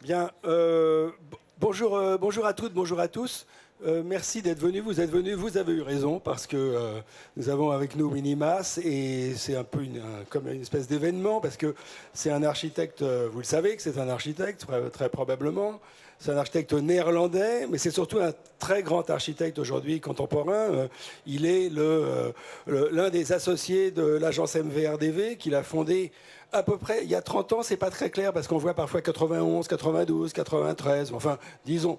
Bien, bonjour à toutes, bonjour à tous. Merci d'être venus. Vous êtes venus, vous avez eu raison, parce que nous avons avec nous Winnie Maass, et c'est un peu comme une espèce d'événement, parce que c'est un architecte, vous le savez que c'est un architecte, très probablement. C'est un architecte néerlandais, mais c'est surtout un très grand architecte aujourd'hui contemporain. Il est l'un des associés de l'agence MVRDV qu'il a fondée à peu près il y a 30 ans. C'est pas très clair parce qu'on voit parfois 91, 92, 93, enfin disons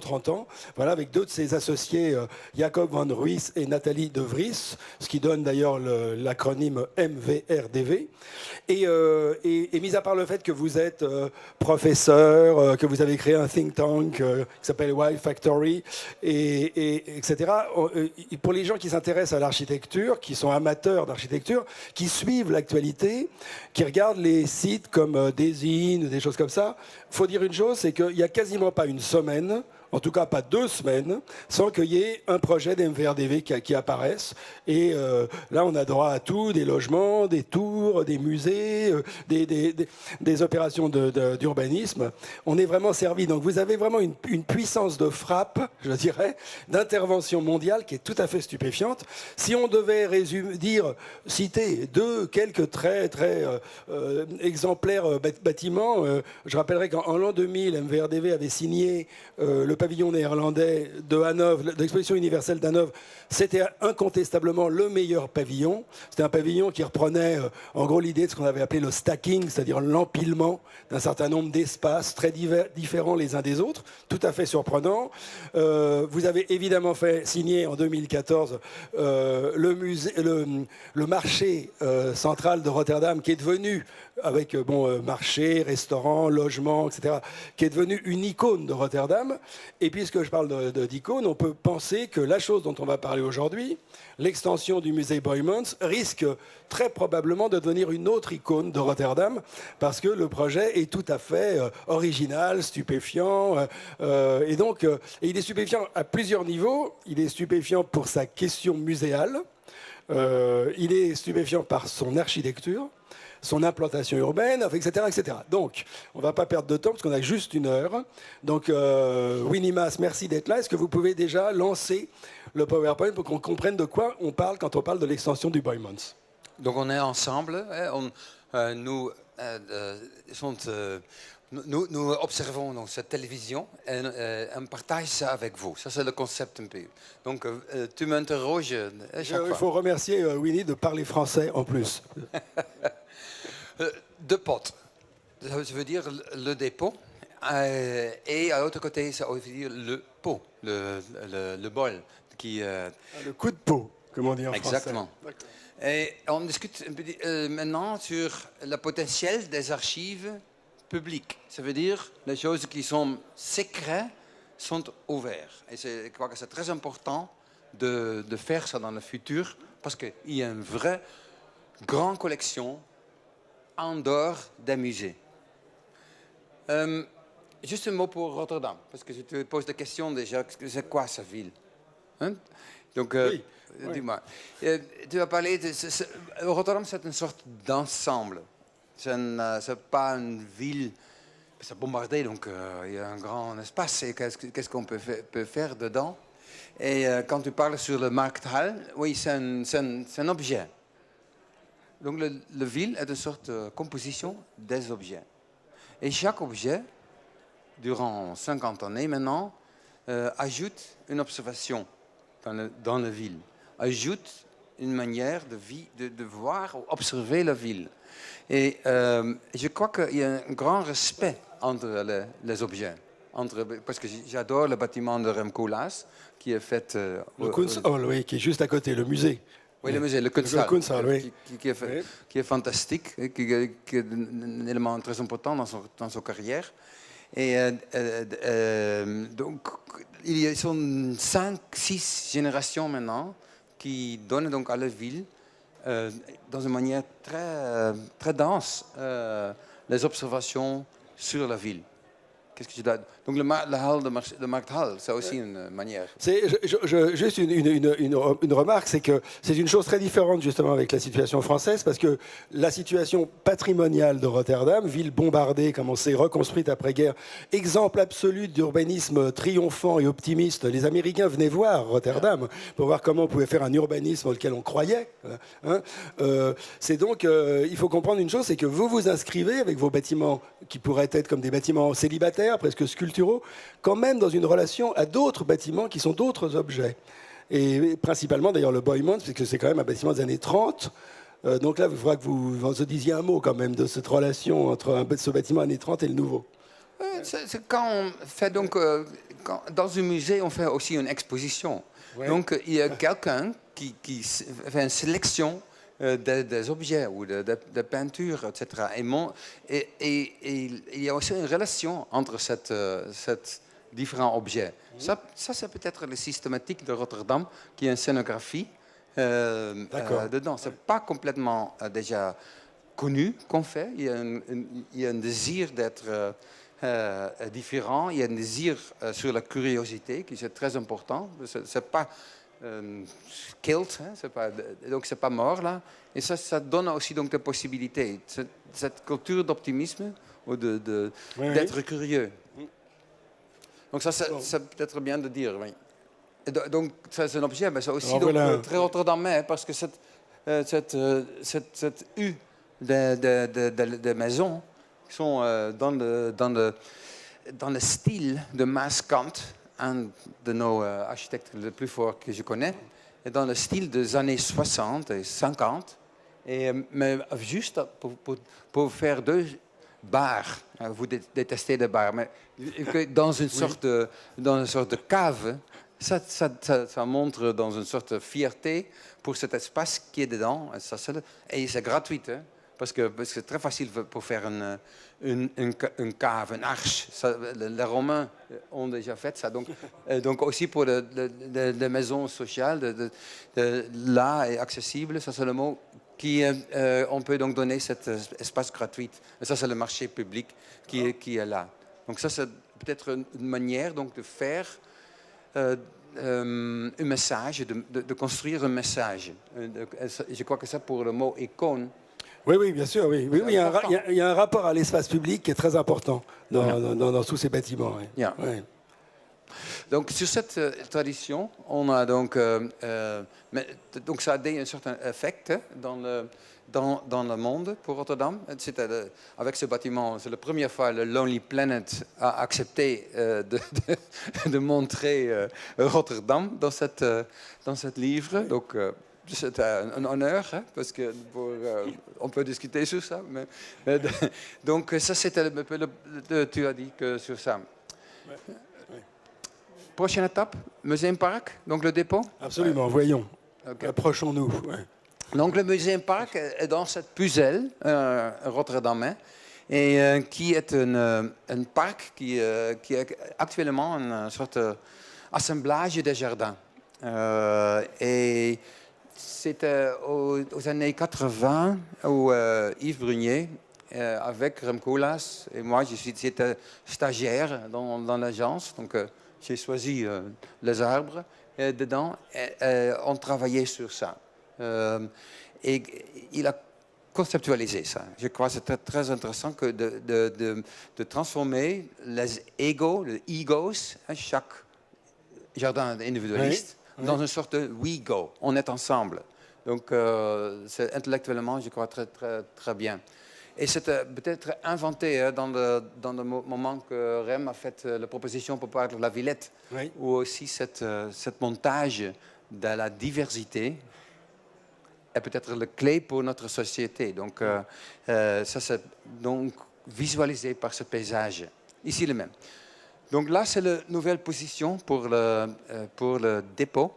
30 ans. Voilà, avec deux de ses associés, Jacob van Ruys et Nathalie de Vries, ce qui donne d'ailleurs l'acronyme MVRDV. Et mis à part le fait que vous êtes professeur, que vous avez créé un think tank qui s'appelle Wild Factory, etc. Pour les gens qui s'intéressent à l'architecture, qui sont amateurs d'architecture, qui suivent l'actualité, qui regardent les sites comme Design, des choses comme ça, il faut dire une chose, c'est qu'il n'y a quasiment pas une semaine, en tout cas pas 2 semaines, sans qu'il y ait un projet d'MVRDV qui apparaisse. Et là, on a droit à tout, des logements, des tours, des musées, des opérations d'urbanisme. On est vraiment servi. Donc vous avez vraiment une puissance de frappe, je dirais, d'intervention mondiale qui est tout à fait stupéfiante. Si on devait citer quelques très exemplaires bâtiments, je rappellerai qu'en l'an 2000, MVRDV avait signé le pavillon néerlandais de Hanovre, de l'exposition universelle d'Hanovre. C'était incontestablement le meilleur pavillon. C'était un pavillon qui reprenait en gros l'idée de ce qu'on avait appelé le stacking, c'est-à-dire l'empilement d'un certain nombre d'espaces très différents les uns des autres, tout à fait surprenant. Vous avez évidemment fait signer en 2014 le marché central de Rotterdam, qui est devenu, avec marché, restaurant, logement, etc., qui est devenu une icône de Rotterdam. Et puisque je parle d'icône, on peut penser que la chose dont on va parler aujourd'hui, l'extension du musée Boijmans, risque très probablement de devenir une autre icône de Rotterdam, parce que le projet est tout à fait original, stupéfiant. Et il est stupéfiant à plusieurs niveaux. Il est stupéfiant pour sa question muséale. Il est stupéfiant par son architecture, son implantation urbaine, etc., etc. Donc, on ne va pas perdre de temps parce qu'on a juste 1 heure. Donc, Winnie Maass, merci d'être là. Est-ce que vous pouvez déjà lancer le PowerPoint pour qu'on comprenne de quoi on parle quand on parle de l'extension du Boijmans? Donc on est ensemble. Nous observons donc cette télévision et on partage ça avec vous. Ça, c'est le concept un peu. Donc, tu m'interroges chaque fois. Il faut remercier Winnie de parler français en plus. De pot. Ça veut dire le dépôt. Et à l'autre côté, ça veut dire le pot, le bol. Le coup de pot, comme on dit en français. Exactement. Et on discute un peu, maintenant sur le potentiel des archives publiques. Ça veut dire les choses qui sont secrètes sont ouvertes. Et je crois que c'est très important de faire ça dans le futur parce qu'il y a une vraie grande collection en dehors des musées. Juste un mot pour Rotterdam, parce que je te pose la question déjà, c'est quoi sa ville, hein? Donc, oui. dis-moi, tu as parlé de... Rotterdam, c'est une sorte d'ensemble. C'est pas une ville... C'est bombardé, donc il y a un grand espace. Et qu'est-ce qu'on peut faire dedans? Et quand tu parles sur le Markthal, oui, c'est un objet. Donc, la ville est une sorte de composition des objets. Et chaque objet, durant 50 années maintenant, ajoute une observation dans la ville, ajoute une manière de voir ou observer la ville. Et je crois qu'il y a un grand respect entre les objets. Parce que j'adore le bâtiment de Rem Koolhaas, qui est fait... le Kunsthal, oui, qui est juste à côté, le musée. Oui, le musée, le Kunsthal, oui. qui est fantastique, qui est un élément très important dans sa carrière. Et donc, il y a 5-6 générations maintenant qui donnent donc à la ville, dans une manière très dense, les observations sur la ville. qu'est-ce que je dois... Donc la halle de Markthal, c'est aussi une manière. Juste une remarque, c'est que c'est une chose très différente justement avec la situation française, parce que la situation patrimoniale de Rotterdam, ville bombardée, comme on s'est reconstruite après-guerre, exemple absolu d'urbanisme triomphant et optimiste. Les Américains venaient voir Rotterdam pour voir comment on pouvait faire un urbanisme auquel on croyait. Hein. C'est donc, il faut comprendre une chose, c'est que vous vous inscrivez avec vos bâtiments qui pourraient être comme des bâtiments célibataires, presque sculpturaux, quand même dans une relation à d'autres bâtiments qui sont d'autres objets. Et principalement d'ailleurs le Boijmans, puisque c'est quand même un bâtiment des années 30. Donc là, il faudra que vous disiez un mot quand même de cette relation entre ce bâtiment années 30 et le nouveau. C'est quand on fait donc, dans un musée, on fait aussi une exposition. Ouais. Donc il y a quelqu'un qui fait une sélection des objets ou de peintures, etc. Et il y a aussi une relation entre ces différents objets. Ça c'est peut-être le systématique de Rotterdam, qui est une scénographie dedans. Ce n'est pas complètement déjà connu qu'on fait. Il y a un désir d'être différent. Il y a un désir sur la curiosité, qui est très important. Ce n'est pas... killed, hein, donc c'est pas mort là, et ça donne aussi donc des possibilités, cette culture d'optimisme ou d'être curieux. Donc ça c'est peut-être bien de dire, oui. Et donc c'est un objet, mais c'est aussi donc, très rotterdamais, parce que cette U de maisons qui sont dans le style de Maas Kant, un de nos architectes les plus forts que je connais, est dans le style des années 60 et 50, mais juste pour faire deux bars. Vous détestez les bars, mais dans une sorte de cave, ça montre dans une sorte de fierté pour cet espace qui est dedans. Et c'est gratuit, hein, parce que c'est très facile pour faire une cave, une arche. Les Romains ont déjà fait ça. Donc aussi pour les maisons sociales, là est accessible, ça c'est le mot, on peut donc donner cet espace gratuit. Et ça c'est le marché public qui est là. Donc ça c'est peut-être une manière donc, de faire un message, de construire un message. Je crois que ça pour le mot icône. Oui, bien sûr, oui. Il y a un rapport à l'espace public qui est très important dans tous ces bâtiments. Oui. Yeah. Oui. Donc, sur cette tradition, on a donc... donc, ça a un certain effet dans le monde pour Rotterdam. Avec ce bâtiment, c'est la première fois que le Lonely Planet a accepté de montrer Rotterdam dans cette livre. Donc... c'est un honneur, hein, parce que on peut discuter sur ça. Donc ça, c'était un peu tu as dit que sur ça. Ouais. Prochaine étape, Museenpark, donc le dépôt. Absolument, voyons. Okay. Approchons-nous. Ouais. Donc le Museenpark est dans cette puzzle rotterdamais, et qui est un parc qui est actuellement une sorte d'assemblage des jardins. Et c'était aux années 80 où Yves Brunier, avec Rem Koolhaas, et moi, j'étais stagiaire dans l'agence, donc j'ai choisi les arbres dedans, et on travaillait sur ça. Et il a conceptualisé ça. Je crois que c'est très intéressant que de transformer les egos, chaque jardin individualiste, dans une sorte de we go, on est ensemble. Donc, c'est intellectuellement, je crois, très, très, très bien. Et c'était peut-être inventé dans le moment que Rem a fait la proposition pour parler de la Villette, où aussi cette montage de la diversité est peut-être la clé pour notre société. Donc, ça, c'est donc visualisé par ce paysage. Ici, le même. Donc là, c'est la nouvelle position pour le dépôt.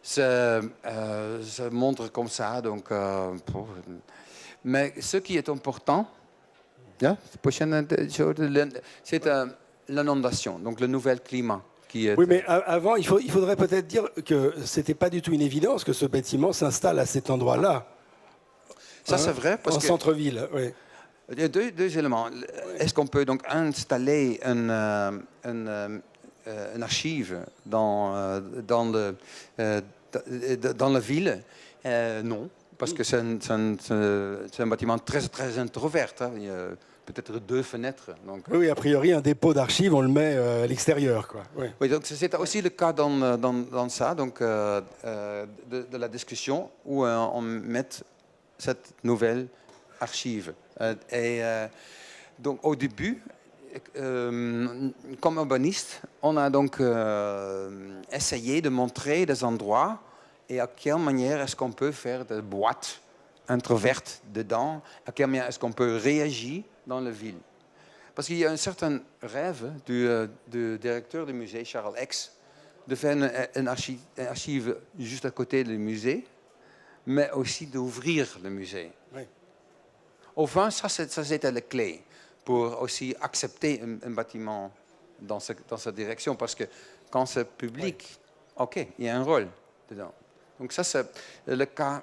Ça montre comme ça. Donc, mais ce qui est important, c'est l'inondation, donc le nouvel climat. Oui, mais avant, il faudrait peut-être dire que ce n'était pas du tout une évidence que ce bâtiment s'installe à cet endroit-là. Ça, c'est vrai. En centre-ville, oui. Il y a deux éléments. Est-ce qu'on peut donc installer une archive dans la ville? Non, parce que c'est un bâtiment très, très introvert. Hein. Il y a peut-être 2 fenêtres. Donc. Oui, a priori, un dépôt d'archives, on le met à l'extérieur, quoi. Oui. Oui, donc c'est aussi le cas dans ça, donc, de la discussion où on met cette nouvelle archive. Donc au début, comme urbaniste, on a donc essayé de montrer des endroits et à quelle manière est-ce qu'on peut faire des boîtes introvertes dedans, à quelle manière est-ce qu'on peut réagir dans la ville. Parce qu'il y a un certain rêve du directeur du musée, Charles X, de faire une archive juste à côté du musée, mais aussi d'ouvrir le musée. Oui. Enfin, ça c'était la clé pour aussi accepter un bâtiment dans cette direction, parce que quand c'est public, OK, il y a un rôle dedans. Donc ça, c'est le cas...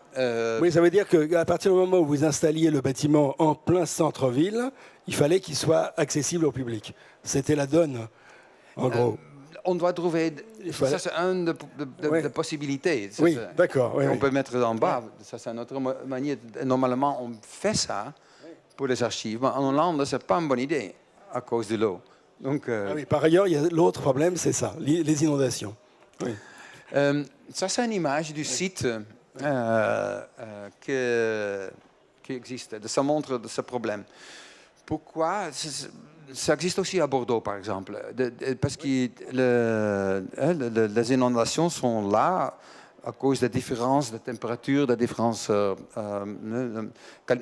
Oui, ça veut dire qu'à partir du moment où vous installiez le bâtiment en plein centre-ville, il fallait qu'il soit accessible au public. C'était la donne, en gros. On doit trouver... Ça, c'est une des possibilités. Ça, oui, d'accord. Oui, on peut mettre en bas. Ça, c'est une autre manière. Normalement, on fait ça pour les archives. Mais en Hollande, ce n'est pas une bonne idée à cause de l'eau. Donc, oui, par ailleurs, il y a l'autre problème, c'est ça, les inondations. Oui. Ça, c'est une image du site qui existe. Ça montre ce problème. Pourquoi? Ça existe aussi à Bordeaux, par exemple, parce que les inondations sont là à cause des différences de température, des différences de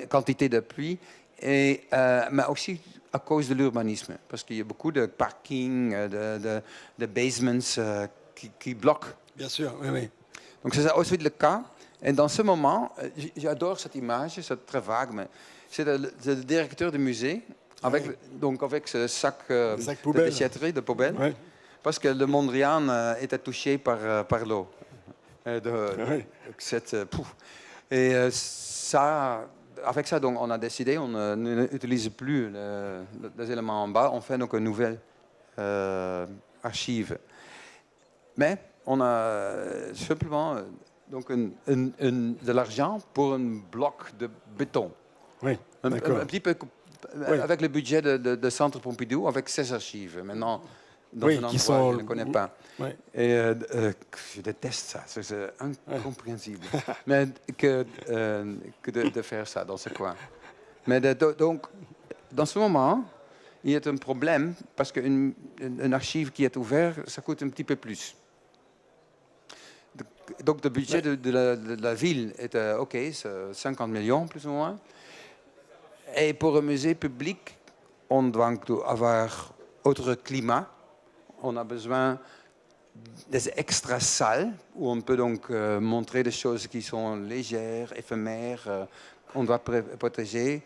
quantité de pluie, mais aussi à cause de l'urbanisme, parce qu'il y a beaucoup de parkings, de basements qui bloquent. Bien sûr, oui, oui. Donc c'est aussi le cas. Et dans ce moment, j'adore cette image, c'est très vague, mais c'est le directeur du musée, avec ce sac de déchetterie, de poubelle, oui. parce que le Mondrian était touché par l'eau. Et ça, avec ça, donc, on a décidé, on n'utilise plus les éléments en bas, on fait donc une nouvelle archive. Mais on a simplement donc de l'argent pour un bloc de béton. Oui, un petit peu avec le budget de Centre Pompidou, avec ses archives. Maintenant, dans un endroit que je ne connais pas. Oui. Et je déteste ça, c'est incompréhensible. Mais que de faire ça dans ce coin. Mais donc, dans ce moment, il y a un problème parce qu'une archive qui est ouverte, ça coûte un petit peu plus. Donc le budget de la ville était OK, c'est 50 millions plus ou moins. Et pour un musée public, on doit avoir autre climat. On a besoin des extra salles où on peut donc montrer des choses qui sont légères, éphémères. On doit protéger.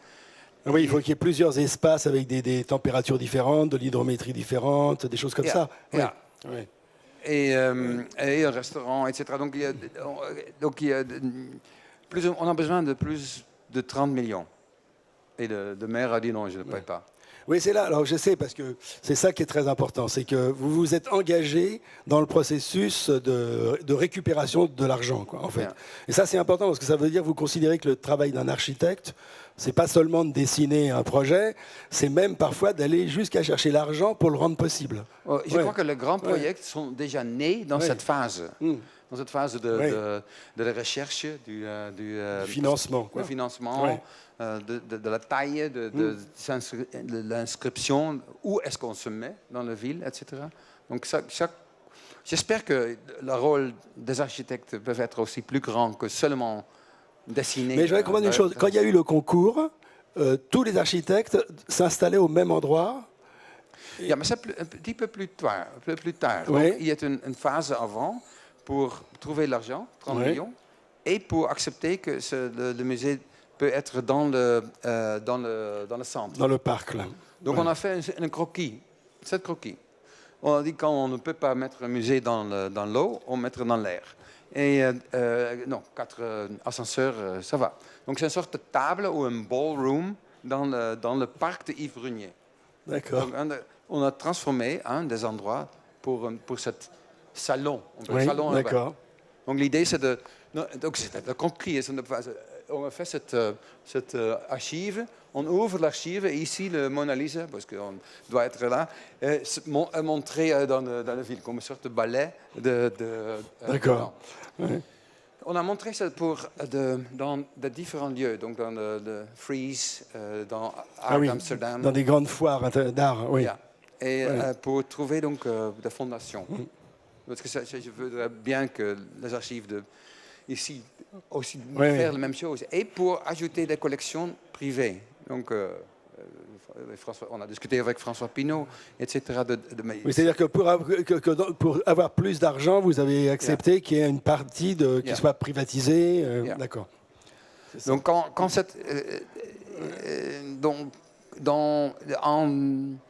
Oui, il faut qu'il y ait plusieurs espaces avec des températures différentes, de l'hydrométrie différente, des choses comme ça. Oui. Oui. Et un restaurant, etc. Donc, on a besoin de plus de 30 millions. Et le maire a dit non, je ne paye pas. Oui, c'est là. Alors je sais, parce que c'est ça qui est très important, c'est que vous vous êtes engagé dans le processus de récupération de l'argent, quoi, en fait. Yeah. Et ça, c'est important, parce que ça veut dire que vous considérez que le travail d'un architecte, c'est pas seulement de dessiner un projet, c'est même parfois d'aller jusqu'à chercher l'argent pour le rendre possible. Je crois que les grands projets sont déjà nés dans cette phase. Dans cette phase de la recherche, du financement. Du financement, de la taille, de l'inscription, où est-ce qu'on se met dans la ville, etc. Donc j'espère que le rôle des architectes peut être aussi plus grand que seulement dessiner. Mais je voudrais comprendre une chose. Quand il y a eu le concours, tous les architectes s'installaient au même endroit. Oui, mais c'est un petit peu plus tard. Oui. Donc, il y a une phase avant pour trouver l'argent, 30 millions, et pour accepter que le musée peut être dans le centre. Dans le parc, là. Donc on a fait un croquis, 7 croquis. On a dit quand on ne peut pas mettre un musée dans l'eau, on mettra dans l'air. Et non, 4 ascenseurs, ça va. Donc c'est une sorte de table ou un ballroom dans le parc de Yves Brunier. D'accord. Donc, on a transformé des endroits pour ce salon. Oui, salon d'accord. Donc l'idée, c'est de... Donc c'est compris. On a fait cette archive. On ouvre l'archive et ici, le Mona Lisa, parce qu'on doit être là, est montré dans la ville, comme une sorte de ballet. D'accord. Ouais. On a montré ça dans de différents lieux, donc dans le Frieze, dans Art Amsterdam. Dans des grandes foires d'art, oui. Yeah. Et pour trouver donc des fondations. Parce que je voudrais bien que les archives ici aussi faire la même chose. Et pour ajouter des collections privées. Donc, on a discuté avec François Pinault, etc. Oui, c'est-à-dire que pour avoir plus d'argent, vous avez accepté qu'il y ait une partie qui soit privatisée. D'accord. Donc,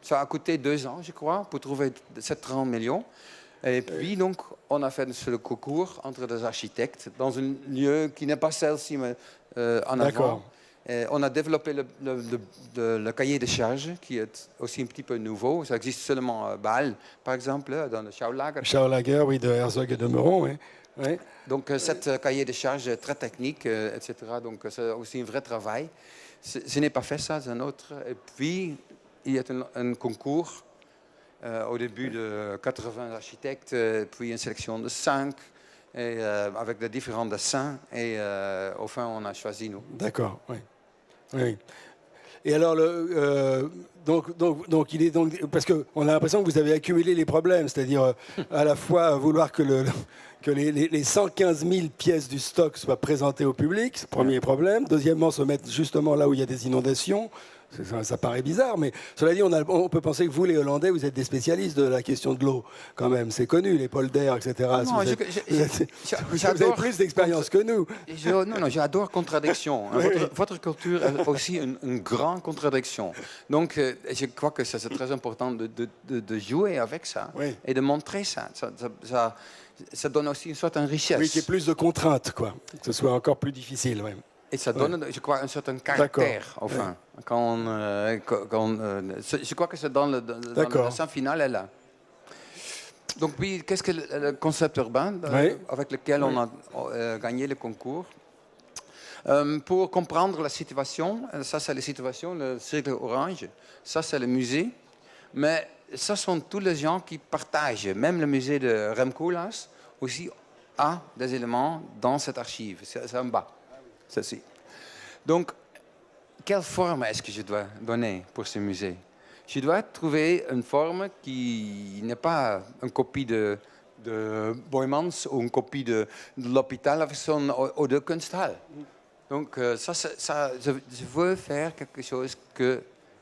ça a coûté 2 ans, je crois, pour trouver 730 millions. Et puis, donc, on a fait le concours entre des architectes dans un lieu qui n'est pas celle-ci, mais en avant. Et on a développé le cahier de charges, qui est aussi un petit peu nouveau. Ça existe seulement à Bâle, par exemple, dans le Schaulager. Schaulager, oui, de Herzog et de Meuron, oui. Oui. Donc, cet cahier de charges est très technique, etc. Donc, c'est aussi un vrai travail. Je n'ai pas fait ça, c'est un autre. Et puis, il y a un concours. Au début de 80 architectes, puis une sélection de 5, et, avec de différents dessins. Et enfin, on a choisi nous. D'accord, oui. Oui. Et alors, donc, il est parce qu'on a l'impression que vous avez accumulé les problèmes, c'est-à-dire à la fois vouloir que les 115 000 pièces du stock soient présentées au public, premier problème. Deuxièmement, se mettre justement là où il y a des inondations. Ça paraît bizarre, mais cela dit, on peut penser que vous, les Hollandais, vous êtes des spécialistes de la question de l'eau, quand même. C'est connu, les polders, etc. Non, vous avez plus d'expérience que nous. Non, j'adore contradiction. Votre culture est aussi une grande contradiction. Donc, je crois que c'est très important de jouer avec ça et de montrer ça. Ça donne aussi une certaine richesse. Oui, qu'il y ait plus de contraintes, quoi. Que ce soit encore plus difficile, oui. Et ça donne, je crois, un certain caractère, enfin. Je crois que c'est dans le dessin final, est là. Donc, oui, qu'est-ce que le concept urbain avec lequel on a gagné le concours? Pour comprendre la situation, ça c'est la situation, le cercle orange, ça c'est le musée, mais ça sont tous les gens qui partagent, même le musée de Rem Koolhaas aussi a des éléments dans cette archive, c'est en bas. Ceci. Donc, quelle forme est-ce que je dois donner pour ce musée? Je dois trouver une forme qui n'est pas une copie de Boymans ou une copie de l'hôpital ou de Kunsthal. Donc, je veux faire quelque chose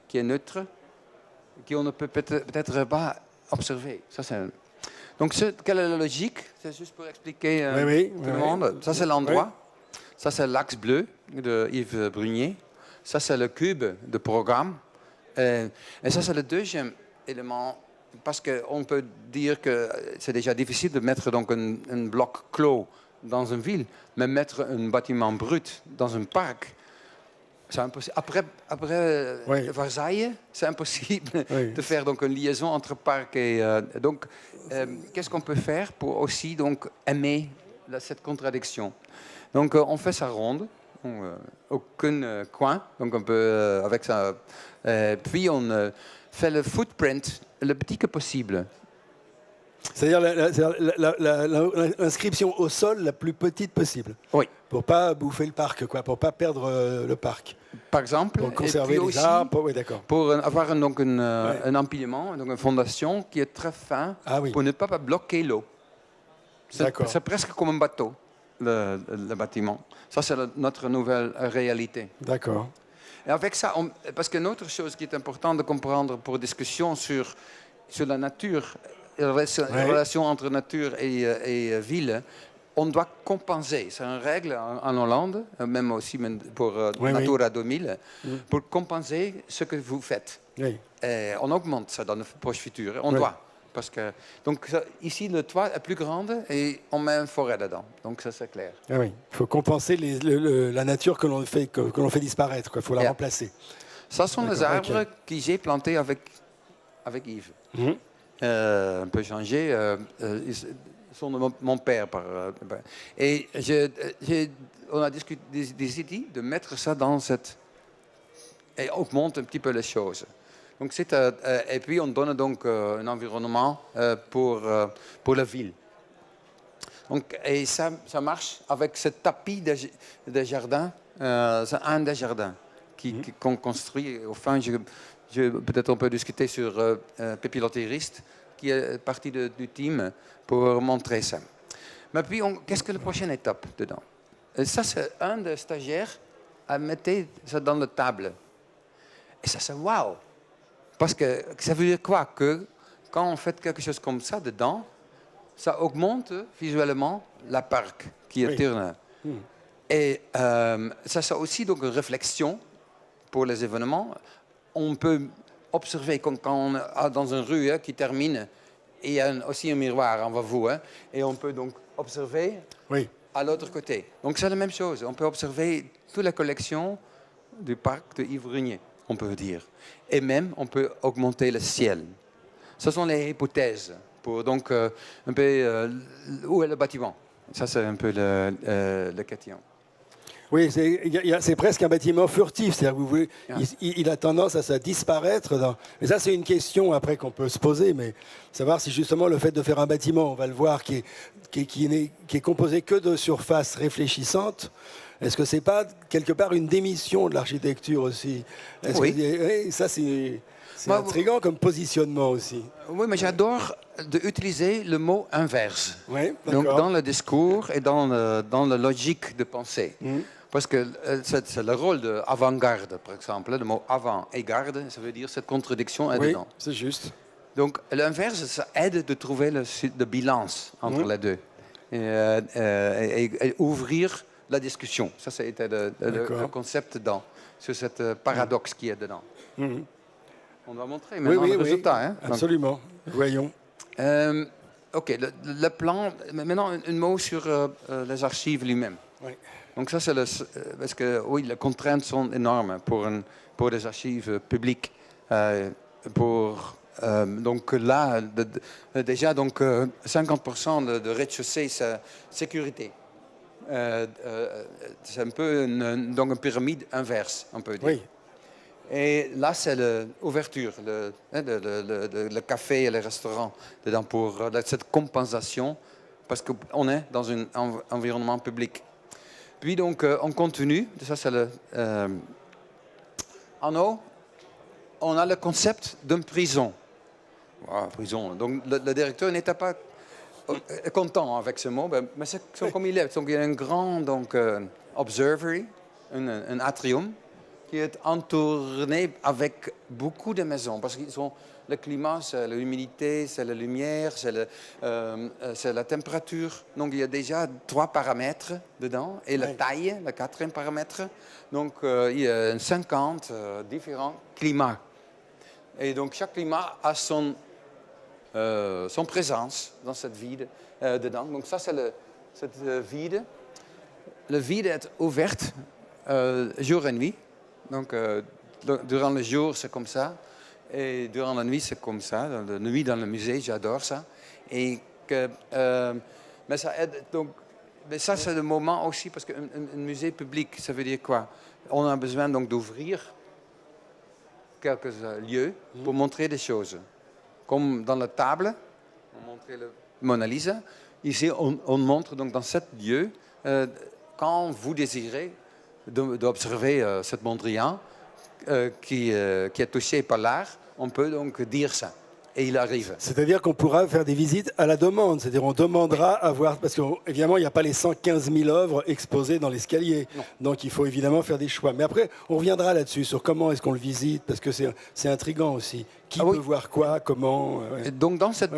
qui est neutre, qu'on ne peut peut-être pas observer. Donc, quelle est la logique? C'est juste pour expliquer tout le monde. Ça, c'est l'endroit. Ça, c'est l'axe bleu de Yves Brunier. Ça, c'est le cube de programme. Et ça, c'est le deuxième élément, parce qu'on peut dire que c'est déjà difficile de mettre donc un bloc clos dans une ville, mais mettre un bâtiment brut dans un parc, c'est impossible. Après Versailles, c'est impossible de faire donc une liaison entre parc et... donc, qu'est-ce qu'on peut faire pour aussi donc, aimer cette contradiction? Donc, on fait sa ronde, aucun coin, donc on peut, avec ça, puis on fait le footprint le petit que possible. C'est-à-dire l'inscription au sol la plus petite possible. Oui. Pour pas bouffer le parc, quoi, pour pas perdre le parc. Par exemple. Pour conserver et puis les aussi, arbres. Oui, d'accord. Pour avoir donc un empilement, donc une fondation qui est très fin pour ne pas bloquer l'eau. C'est presque comme un bateau, le bâtiment. Ça, c'est notre nouvelle réalité. D'accord. Et avec ça, parce qu'une autre chose qui est importante de comprendre pour discussion sur la nature, la relation entre nature et ville, on doit compenser. C'est une règle en Hollande, même aussi pour Natura 2000, pour compenser ce que vous faites. Oui. Et on augmente ça dans le proche futur. On doit. Parce que, donc ici, le toit est plus grand et on met une forêt dedans. Donc ça, c'est clair. Ah oui. Il faut compenser la nature que l'on fait disparaître. Il faut la remplacer. Ça sont les D'accord, arbres ok. que j'ai plantés avec Yves. Un peu changés. Ils sont de mon père. Et on a décidé de mettre ça dans cette... Et augmente un petit peu les choses. Donc et puis on donne donc un environnement pour la ville. Donc, et ça marche avec ce tapis de jardin. C'est un des jardins qu'on construit. Enfin, peut-être on peut discuter sur Pépiloté-Rist, qui est partie du team, pour montrer ça. Mais puis, qu'est-ce que la prochaine étape dedans? Et ça, c'est un des stagiaires a mis ça dans la table. Et ça, c'est waouh! Parce que ça veut dire quoi? Que quand on fait quelque chose comme ça dedans, ça augmente visuellement la parc qui est tournée. Et ça, c'est aussi donc une réflexion pour les événements. On peut observer quand on est dans une rue qui termine, et il y a aussi un miroir en vous, et on peut donc observer à l'autre côté. Donc c'est la même chose. On peut observer toute la collection du parc de Yves Régnier, on peut dire. Et même, on peut augmenter le ciel. Ce sont les hypothèses pour donc un peu où est le bâtiment. Ça, c'est un peu le question. Oui, c'est presque un bâtiment furtif. C'est-à-dire que vous voulez, il a tendance à ça disparaître. Mais ça, c'est une question après qu'on peut se poser. Mais savoir si justement le fait de faire un bâtiment, on va le voir, qui est composé que de surfaces réfléchissantes, est-ce que c'est pas quelque part une démission de l'architecture aussi? Oui. Ça, c'est intriguant comme positionnement aussi. Oui, mais j'adore d'utiliser le mot inverse. Oui, donc dans le discours et dans la logique de pensée. Parce que c'est le rôle d'avant-garde, par exemple. Le mot avant et garde, ça veut dire cette contradiction est dedans. Oui, c'est juste. Donc l'inverse, ça aide de trouver le balance entre les deux. Et ouvrir la discussion. Ça, c'était le concept dedans, sur cette paradoxe qui est dedans. On va montrer maintenant le résultat. Hein? Absolument. Voyons. OK, le plan. Maintenant, un mot sur les archives lui-même. Oui. Donc ça, c'est parce que oui, les contraintes sont énormes pour les archives publiques. Donc là, déjà, donc 50% de rez-de-chaussée, c'est sécurité. C'est un peu donc une pyramide inverse, on peut dire. Oui. Et là, c'est l'ouverture, le café et les restaurants dedans pour cette compensation, parce qu'on est dans un environnement public. Puis donc, on continue. Ça, c'est en haut, on a le concept d'une prison. Wow, prison. Donc, le directeur n'était pas content avec ce mot, mais c'est comme il est. Donc, il y a un grand observatory, un atrium, qui est entouré avec beaucoup de maisons, parce qu'ils ont le climat, c'est l'humidité, c'est la lumière, c'est la température. Donc il y a déjà 3 paramètres dedans, et la taille, le 4e paramètre. Donc il y a 50 différents climats. Et donc chaque climat a son présence dans cette vide dedans. Donc ça, c'est cette vide. Le vide est ouvert jour et nuit. Donc, durant le jour, c'est comme ça. Et durant la nuit, c'est comme ça. La nuit dans le musée, j'adore ça. Mais ça aide. Donc, mais ça, c'est le moment aussi, parce qu'un musée public, ça veut dire quoi? On a besoin donc d'ouvrir quelques lieux pour montrer des choses. Comme dans la table, on montrait le Mona Lisa. Ici, on montre donc dans ce lieu, quand vous désirez d'observer cette Mondrian qui est touché par l'art, on peut donc dire ça. Et il arrive. C'est-à-dire qu'on pourra faire des visites à la demande. C'est-à-dire on demandera à voir... Parce qu'évidemment, il n'y a pas les 115 000 œuvres exposées dans l'escalier. Donc il faut évidemment faire des choix. Mais après, on reviendra là-dessus, sur comment est-ce qu'on le visite, parce que c'est intriguant aussi. Qui peut voir quoi, comment... Donc dans cette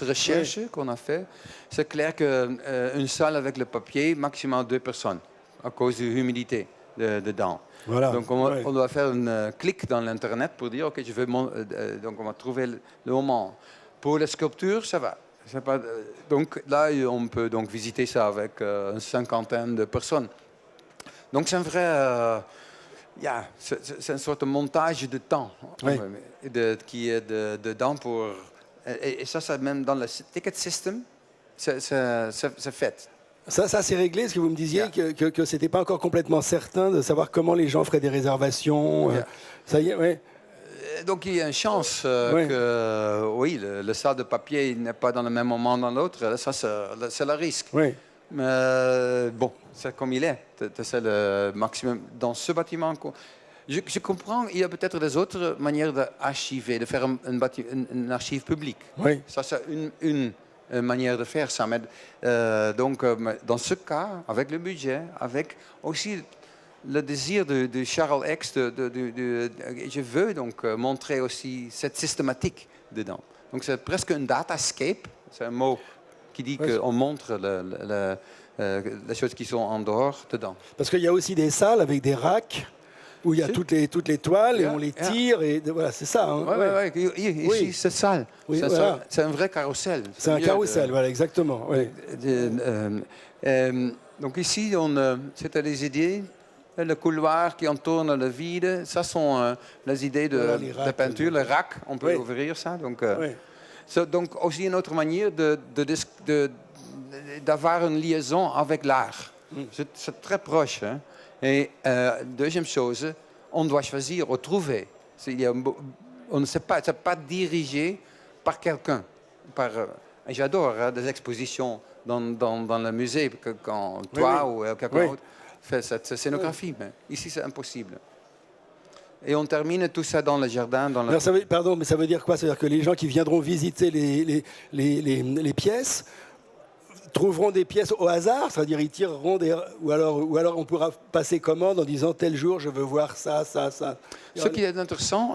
recherche qu'on a fait, c'est clair qu'une salle avec le papier, maximum 2 personnes, à cause de l'humidité dedans. Voilà. Donc on doit faire un clic dans l'internet pour dire ok, donc on va trouver le moment. Pour les sculptures, ça va. Donc là, on peut donc visiter ça avec une cinquantaine de personnes. Donc c'est un vrai Ja, c'est une sorte de montage de temps Oui. qui est dedans pour... Et ça, ça, même dans le ticket system, c'est fait. Ça c'est réglé, parce que vous me disiez que ce n'était pas encore complètement certain de savoir comment les gens feraient des réservations. Ça y est, oui. Donc il y a une chance que, oui, le salle de papier n'est pas dans le même moment dans l'autre. Ça, c'est le risque. Oui. Mais bon, c'est comme il est. C'est le maximum dans ce bâtiment. Je comprends, il y a peut-être des autres manières d'archiver, de faire une archive publique. Oui. Ça, c'est une manière de faire ça. Mais, donc, dans ce cas, avec le budget, avec aussi le désir de Charles X, je veux donc montrer aussi cette systématique dedans. Donc, c'est presque un datascape. C'est un mot qui dit qu'on montre les choses qui sont en dehors dedans. Parce qu'il y a aussi des salles avec des racks où il y a toutes les toiles et on les tire. Et voilà, c'est ça. Hein, Ici, c'est sale. Oui, c'est un vrai carrousel. C'est un carrousel, voilà, exactement. Oui. Donc ici, c'était les idées. Le couloir qui entoure le vide, ça sont les idées de peinture, le rack, on peut ouvrir ça. Donc, donc aussi une autre manière d'avoir une liaison avec l'art. C'est très proche. Hein? Et deuxième chose, on doit choisir ou trouver. On ne sait pas, c'est pas dirigé par quelqu'un. J'adore des expositions dans le musée, quand toi ou quelqu'un d'autre fait cette scénographie. Mais ici, c'est impossible. Et on termine tout ça dans le jardin. Pardon, mais ça veut dire quoi? Ça veut dire que les gens qui viendront visiter les pièces trouveront des pièces au hasard, c'est-à-dire ils tireront ou alors on pourra passer commande en disant tel jour je veux voir ça. Ce qui est intéressant,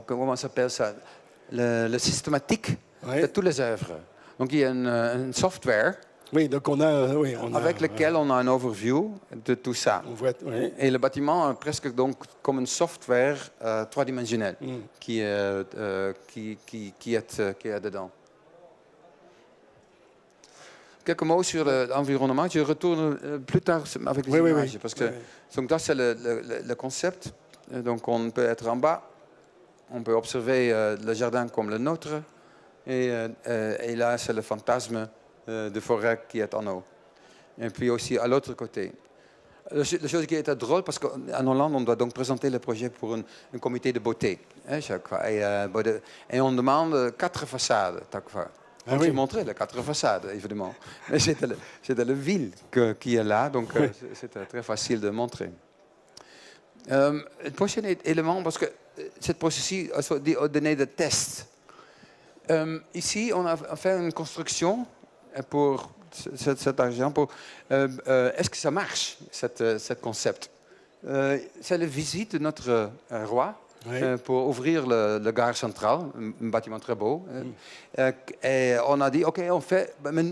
comment s'appelle ça, le systématique de toutes les œuvres. Donc il y a une software. Oui, donc avec lequel on a un overview de tout ça. Et le bâtiment est presque donc comme une software trois-dimensionnelle qui est dedans. Quelques mots sur l'environnement. Je retourne plus tard avec les images. Parce que donc ça, c'est le concept. Donc on peut être en bas. On peut observer le jardin comme le nôtre. Et là, c'est le fantasme de forêt qui est en haut. Et puis aussi à l'autre côté. La chose qui était drôle, parce qu'en Hollande, on doit donc présenter le projet pour un comité de beauté. Chaque fois. Et on demande 4 façades chaque fois. J'ai montré les 4 façades, évidemment. Mais c'était la ville qui est là, donc c'était très facile de montrer. Le prochain élément, parce que cette processus a donné des tests. Ici, on a fait une construction pour cet argent. Est-ce que ça marche, ce concept? C'est la visite de notre roi. Pour ouvrir le gare centrale, un bâtiment très beau. Et on a dit, OK, on fait... Mais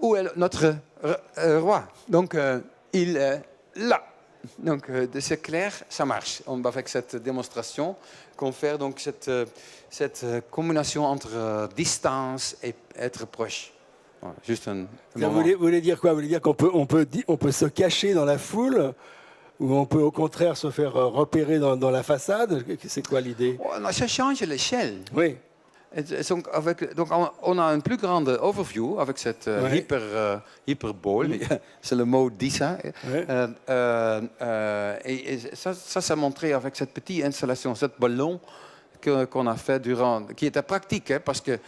où est notre roi? Donc, il est là. Donc, c'est clair, ça marche. Avec cette démonstration, qu'on fait donc cette combinaison entre distance et être proche. Voilà, juste vous voulez dire quoi? Vous voulez dire qu'on peut se cacher dans la foule? Ou on peut au contraire se faire repérer dans la façade? C'est quoi l'idée? Ça change l'échelle. Oui. Donc on a une plus grande overview avec cette hyperbole. C'est le mot dit ça. Et ça s'est montré avec cette petite installation, ce ballon qu'on a fait qui était pratique, hein, parce que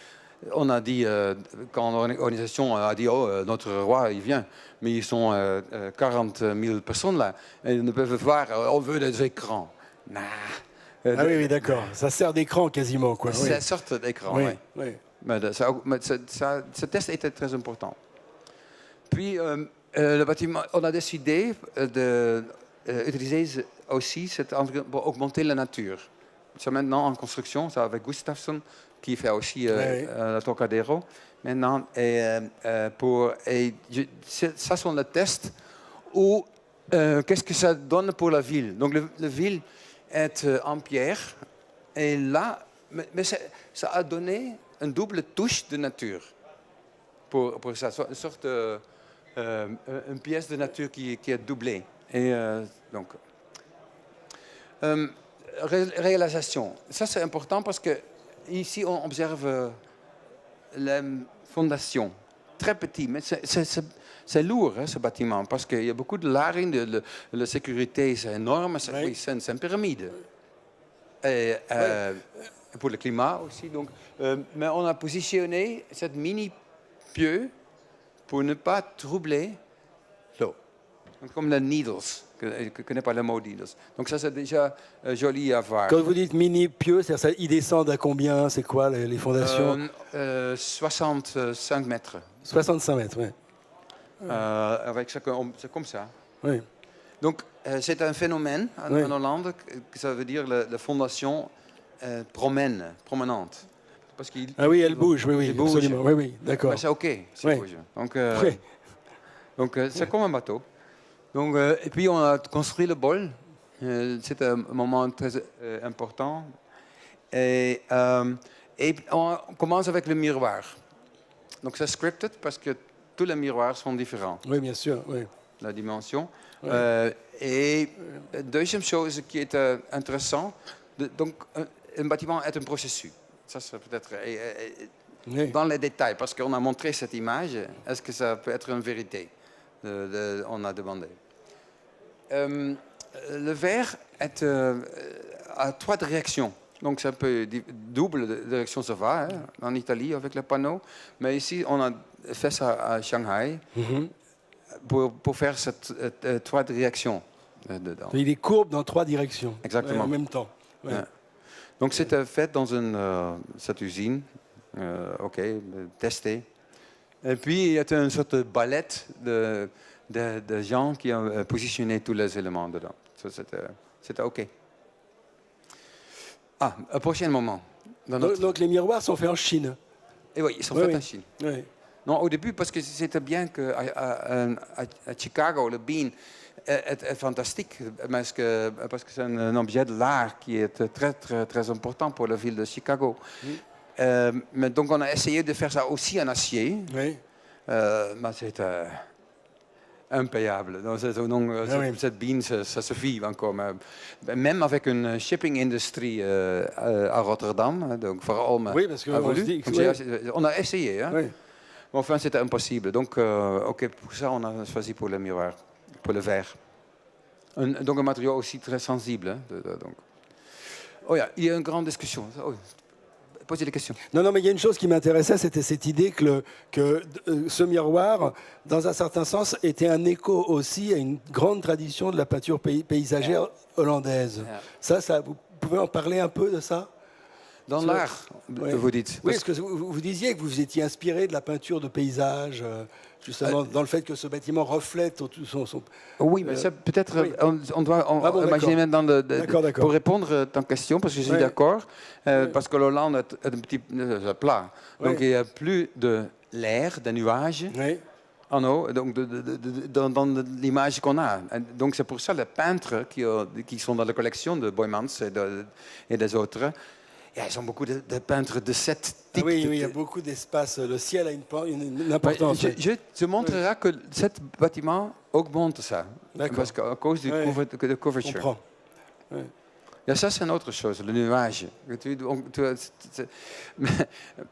on a dit, quand l'organisation a dit, notre roi, il vient, mais ils sont 40 000 personnes là, et ils ne peuvent voir, on veut des écrans. Nah. Oui, d'accord. Ça sert d'écran quasiment, quoi. C'est une sorte d'écran, oui. Mais ce test était très important. Puis, le bâtiment, on a décidé d'utiliser aussi cet environnement pour augmenter la nature. C'est maintenant en construction, c'est avec Gustafsson, qui fait aussi le Trocadéro. Maintenant, ça sont les tests où qu'est-ce que ça donne pour la ville. Donc, la ville est en pierre, et là, mais ça a donné une double touche de nature pour ça, une sorte une pièce de nature qui est doublée. Et donc, réalisation. Ça, c'est important parce que ici, on observe la fondation. Très petit, mais c'est lourd, hein, ce bâtiment, parce qu'il y a beaucoup de layering, la sécurité, c'est énorme, oui, c'est une pyramide. Et, pour le climat aussi. Donc, mais on a positionné cette mini-pieu pour ne pas troubler l'eau. Comme les needles, je ne connais pas le mot needles. Donc ça, c'est déjà joli à voir. Quand vous dites mini-pieu, ils descendent à combien? C'est quoi les fondations? 65 mètres. 65 mètres, oui. Avec c'est comme ça. Oui. Donc, c'est un phénomène en Hollande, que ça veut dire la fondation promenante. Parce ah oui, elle bouge, oui, bouge. Absolument. Oui, oui, d'accord. C'est OK, c'est bouge. Donc, c'est comme un bateau. Donc, et puis, on a construit le bol. C'est un moment très important. Et on commence avec le miroir. Donc, c'est scripted parce que tous les miroirs sont différents. Oui, bien sûr, oui. La dimension. Oui. Et deuxième chose qui est intéressante, donc un bâtiment est un processus. Ça, c'est peut-être dans les détails, parce qu'on a montré cette image. Est-ce que ça peut être une vérité? On a demandé. Le verre est à 3 directions. Donc, c'est un peu double direction, ça va, hein, en Italie avec le panneau. Mais ici, on a fait ça à Shanghai. Pour faire cette 3 directions dedans. Il est courbe dans 3 directions. Exactement. En même temps. Ouais. Ouais. Donc c'était fait dans cette usine, testé. Et puis il y a une sorte de balette de gens qui ont positionné tous les éléments dedans. So, c'était OK. Ah, un prochain moment. Donc les miroirs sont faits en Chine. Et oui, ils sont faits en Chine. Oui. Non, au début, parce que c'était bien qu'à Chicago, le Bean est fantastique, parce que c'est un objet de l'art qui est très, très, très important pour la ville de Chicago. Mais donc, on a essayé de faire ça aussi en acier, mais c'était impayable. Donc, cette Bean, ça suffit encore. Mais même avec une shipping industry à Rotterdam, donc vooral parce que on a essayé. Hein. Oui. Enfin, c'était impossible. Donc, pour ça, on a choisi pour le miroir, pour le verre. Donc, un matériau aussi très sensible. Hein, donc. Oh, il y a une grande discussion. Oh, posez des questions. Non, mais il y a une chose qui m'intéressait, c'était cette idée que ce miroir, dans un certain sens, était un écho aussi à une grande tradition de la peinture paysagère hollandaise. Ça, vous pouvez en parler un peu de ça? Dans l'art, vous dites. Oui, parce que vous disiez que vous étiez inspiré de la peinture de paysage, justement, dans le fait que ce bâtiment reflète son... Oui, mais peut-être on doit imaginer maintenant pour répondre à ta question, parce que je suis d'accord, parce que l'Hollande est un petit plat. Donc il n'y a plus de l'air, des nuages. En haut, donc dans l'image qu'on a. Donc c'est pour ça les peintres qui sont dans la collection de Boymans et des autres. Ils ont beaucoup de peintres de cette type. Oui, il y a beaucoup d'espace. Le ciel a une importance. Je te montrerai que ce bâtiment augmente ça. Parce qu'à cause de couverture. Je comprends. Et ça, c'est une autre chose, le nuage.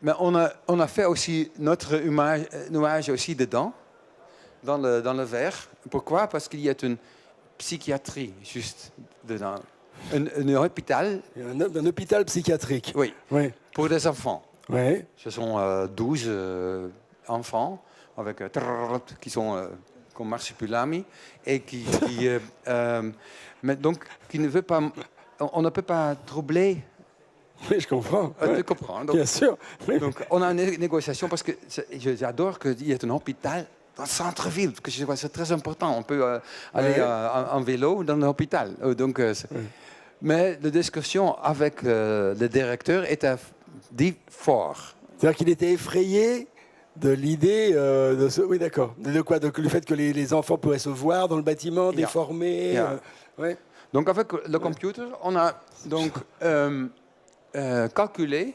Mais on a fait aussi notre nuage aussi dedans, dans le verre. Pourquoi? Parce qu'il y a une psychiatrie juste dedans. Un hôpital. Un hôpital psychiatrique. Oui. Pour des enfants. Oui. Ce sont 12 enfants avec, qui sont comme marsupilami et mais donc qui ne veut pas. On ne peut pas troubler. Oui, je comprends. Tu comprends. Donc, bien sûr. Donc on a une négociation parce que j'adore qu'il y ait un hôpital dans le centre-ville. Parce que c'est très important. On peut aller en vélo dans l'hôpital. Donc. Mais la discussion avec le directeur était fort. C'est-à-dire qu'il était effrayé de l'idée de ce... Oui, d'accord. De quoi? Le fait que les enfants pourraient se voir dans le bâtiment, déformés. Donc avec le computer, on a donc calculé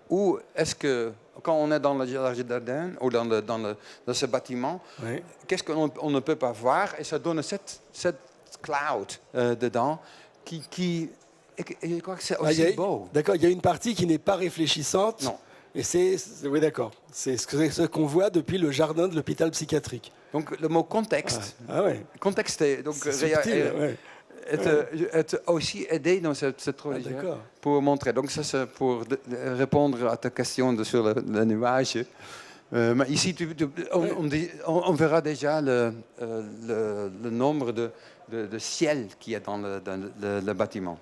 où est-ce que quand on est dans le jardin ou dans ce bâtiment, Oui. qu'est-ce qu'on ne peut pas voir? Et ça donne cette cloud dedans et je crois que c'est aussi beau. D'accord, il y a une partie qui n'est pas réfléchissante. Non. Et oui, d'accord. C'est ce qu'on voit depuis le jardin de l'hôpital psychiatrique. Donc le mot contexte. Ah ouais. Contexte est donc subtil, ouais. est aussi aidé dans cette religion pour montrer. Donc ça c'est pour répondre à ta question sur le nuage. Mais ici on verra déjà le nombre de ciel qu'il y a dans le bâtiment.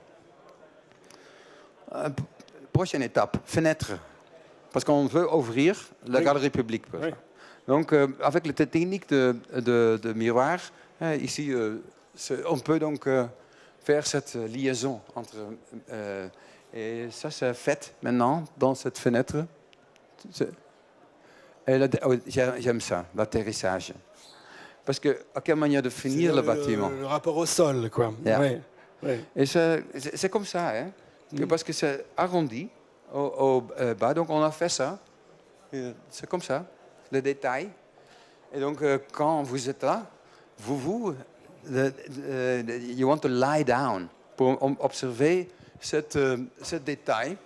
Prochaine étape, fenêtre. Parce qu'on veut ouvrir la galerie publique. Oui. Donc, avec la technique de miroir, ici, on peut donc faire cette liaison entre... et ça, c'est fait maintenant dans cette fenêtre. J'aime ça, l'atterrissage. Parce que, à quelle manière de finir le bâtiment? Le rapport au sol, quoi. Yeah. Ouais. Ouais. Et c'est comme ça, hein? Parce que c'est arrondi au bas, donc on a fait ça. C'est comme ça, le détail. Et donc, quand vous êtes là, you want to lie down pour observer ce détail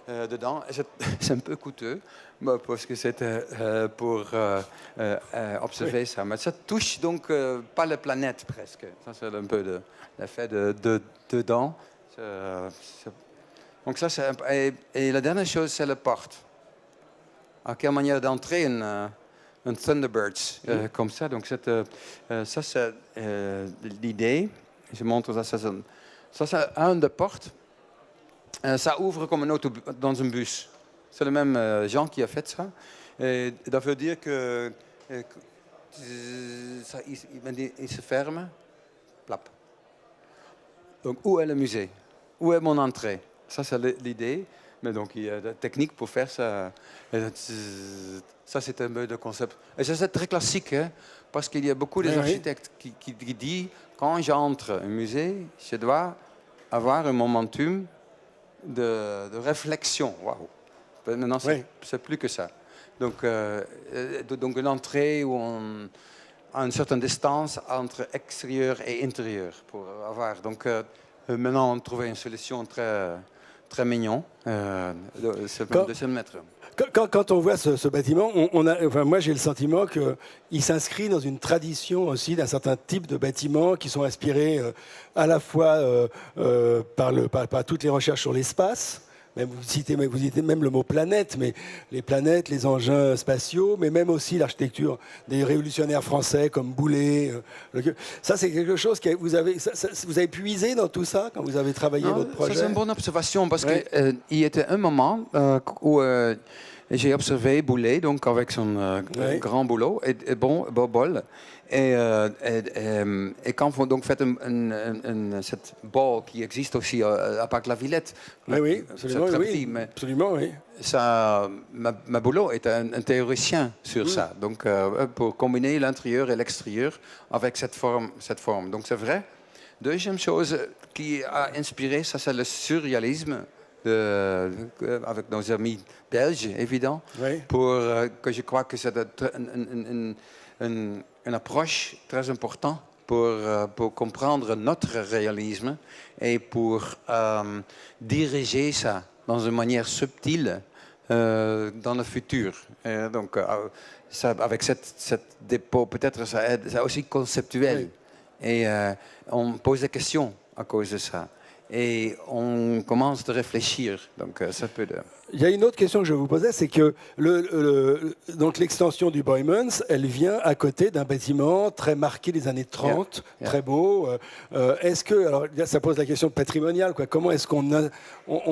dedans. C'est un peu coûteux, parce que c'était pour observer ça. Mais ça touche donc pas la planète presque. Ça, c'est un peu l'effet dedans. Donc ça, et la dernière chose, c'est la porte. À quelle manière d'entrer un Thunderbirds comme ça. Donc ça, c'est l'idée. Je montre ça. Ça, c'est une des portes. Ça ouvre comme dans un bus. C'est le même Jean qui a fait ça. Et ça veut dire que il se ferme. Plap. Donc, où est le musée? Où est mon entrée? Ça, c'est l'idée. Mais donc, il y a des techniques pour faire ça. Ça, c'est un peu de concept. Et ça, c'est très classique, hein, parce qu'il y a beaucoup d'architectes qui disent, quand j'entre au musée, je dois avoir un momentum de réflexion. Waouh! Maintenant, c'est plus que ça. Donc une entrée où on a une certaine distance entre extérieur et intérieur pour avoir. Donc, maintenant, on trouve une solution très mignon, c'est même 200 mètres. Quand on voit ce bâtiment, moi j'ai le sentiment qu'il s'inscrit dans une tradition aussi d'un certain type de bâtiments qui sont inspirés à la fois par toutes les recherches sur l'espace. Vous citez même le mot planète, mais les planètes, les engins spatiaux, mais même aussi l'architecture des révolutionnaires français comme Boulay. Ça, c'est quelque chose que vous avez puisé dans tout ça quand vous avez travaillé votre projet. Ça, c'est une bonne observation parce qu'il y était un moment où j'ai observé Boulay, donc avec son grand boulot et bol. Et quand vous donc faites cette ball qui existe aussi à Parc La Villette, oui, absolument, absolument, oui. Ça, ma boulot est un théoricien sur ça, donc pour combiner l'intérieur et l'extérieur avec cette forme. Donc c'est vrai. Deuxième chose qui a inspiré, ça c'est le surréalisme. Avec nos amis belges, évidemment, pour que je crois que c'est une approche très importante pour comprendre notre réalisme et pour diriger ça dans une manière subtile dans le futur. Et donc, ça, avec cette dépôt, peut-être ça aide, c'est aussi conceptuel. Et on pose des questions à cause de ça. Et on commence à réfléchir. Donc, ça peut... Il y a une autre question que je vous posais, c'est que donc l'extension du Boijmans, elle vient à côté d'un bâtiment très marqué des années 30, très beau. Est-ce que, alors ça pose la question patrimoniale, quoi. Comment est-ce qu'on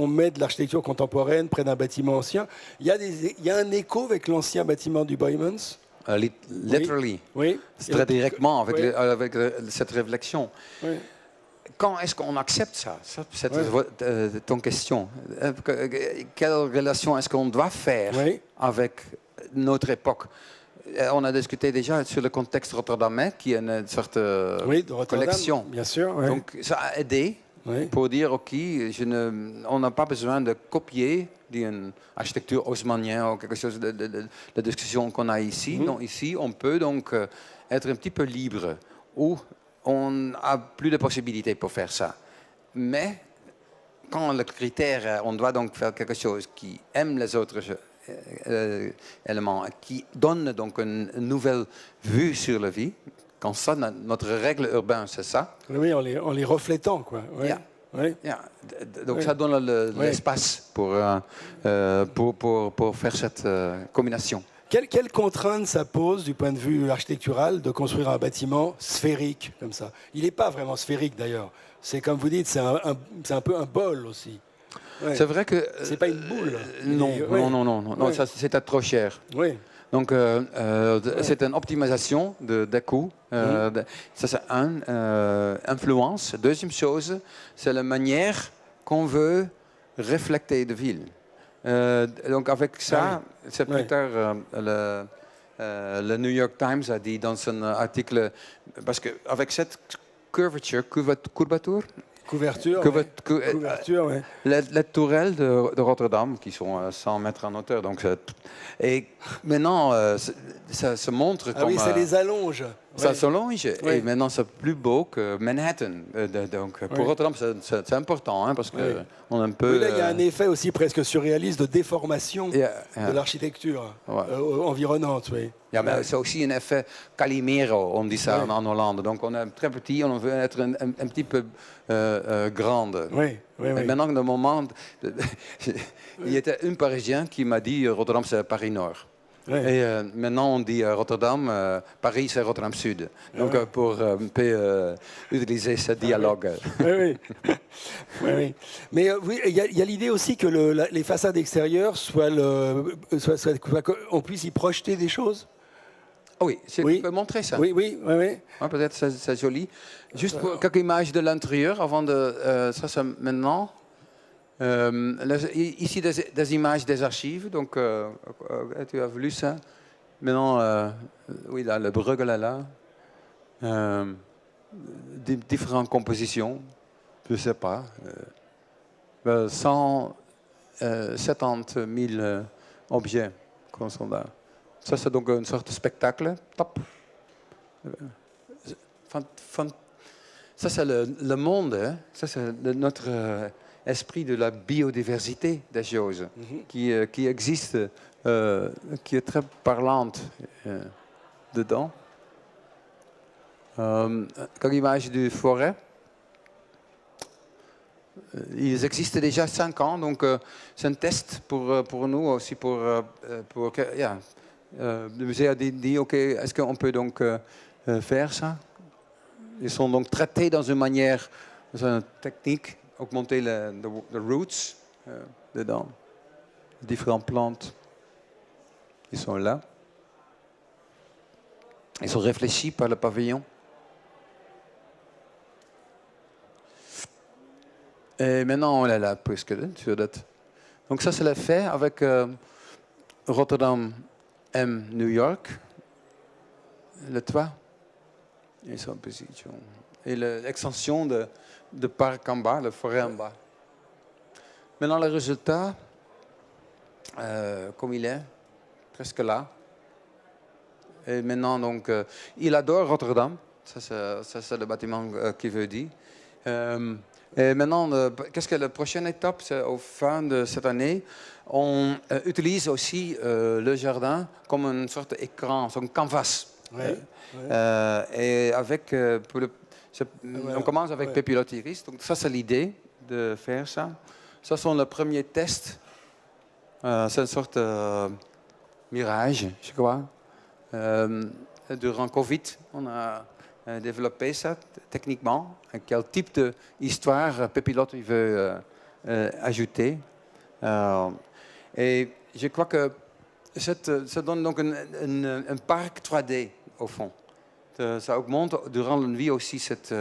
met de l'architecture contemporaine près d'un bâtiment ancien? Il y a un écho avec l'ancien bâtiment du Boijmans? Literally. Oui. Très directement avec cette réflexion. Oui. Quand est-ce qu'on accepte ça? C'est ton question. Quelle relation est-ce qu'on doit faire avec notre époque? On a discuté déjà sur le contexte rotterdamais, qui est une sorte de collection. Bien sûr. Donc ça a aidé pour dire, OK, on n'a pas besoin de copier dit une architecture haussmannienne ou quelque chose de la discussion qu'on a ici. Non, ici, on peut donc être un petit peu libre, où on n'a plus de possibilités pour faire ça. Mais quand le critère, on doit donc faire quelque chose qui aime les autres éléments, qui donne donc une nouvelle vue sur la vie. Quand ça, notre règle urbaine, c'est ça. Oui, en les reflétant, quoi. Ouais. Yeah. Ouais. Yeah. Donc ça donne l'espace pour faire cette combinaison. Quelles contraintes ça pose du point de vue architectural de construire un bâtiment sphérique comme ça? Il n'est pas vraiment sphérique d'ailleurs. C'est comme vous dites, c'est un peu un bol aussi. Ouais. C'est vrai que... c'est pas une boule. Non, Ouais. ça c'est trop cher. Oui. Donc c'est une optimisation des coûts. Ça c'est influence. Deuxième chose, c'est la manière qu'on veut refléter de ville. Donc avec ça, c'est plus tard le New York Times a dit dans son article, parce qu'avec cette courbature, Couverture, ouais. les tourelles de Rotterdam, qui sont à 100 mètres en hauteur. Donc, et maintenant, ça se montre comme... Ah oui, ça les allonge. Ça s'allonge. Et maintenant, c'est plus beau que Manhattan. Donc, pour Rotterdam, c'est important, hein, parce qu'on a un peu... Mais là, il y a un effet aussi presque surréaliste de déformation de l'architecture environnante. Oui. Mais c'est aussi un effet Calimero, on dit ça en Hollande. Donc, on est très petit, on veut être un petit peu grande. Oui. Et maintenant, le moment... il y était un Parisien qui m'a dit Rotterdam, c'est Paris-Nord. Et maintenant, on dit Rotterdam, Paris, c'est Rotterdam-Sud. Donc, pour utiliser ce dialogue. Oui. Mais il y a l'idée aussi que les façades extérieures on puisse y projeter des choses. Oui, tu peux montrer ça. Oui. Peut-être c'est joli. Juste pour quelques images de l'intérieur avant de... ça, c'est maintenant... ici, des images des archives. Donc, tu as vu ça? Maintenant, oui, là, le Bruegel est là. Différentes compositions. Je ne sais pas. 170 000 objets qu'on sont là. Ça, c'est donc une sorte de spectacle. Top. Ça, c'est le monde. Hein? Ça, c'est notre esprit de la biodiversité des choses qui existe, qui est très parlante dedans. Quelques images de forêt. Ils existent déjà 5 ans, donc c'est un test pour nous aussi. Le musée a dit, OK, est-ce qu'on peut donc faire ça? Ils sont donc traités dans une manière, dans une technique, augmenter les roots dedans. Différentes plantes, ils sont là. Ils sont réfléchis par le pavillon. Et maintenant, on est là, presque. Donc ça, c'est le fait avec Rotterdam M New York. Le toit. Et sa position. Et l'extension de parc en bas, la forêt en bas. Maintenant, le résultat, comme il est, presque là. Et maintenant, donc, il adore Rotterdam. Ça, c'est le bâtiment qu'il veut dire. Et maintenant, qu'est-ce que la prochaine étape? C'est au fin de cette année. On utilise aussi le jardin comme une sorte d'écran, un canvas. Et avec, on commence avec Pepilotti Iris. Donc ça, c'est l'idée de faire ça. Ça sont les premiers tests. C'est une sorte de mirage, je crois. Durant Covid, on a développé ça techniquement. Quel type d'histoire Pepilotti veut ajouter. Et je crois que ça donne donc un parc 3D au fond. Ça augmente durant la vie aussi cette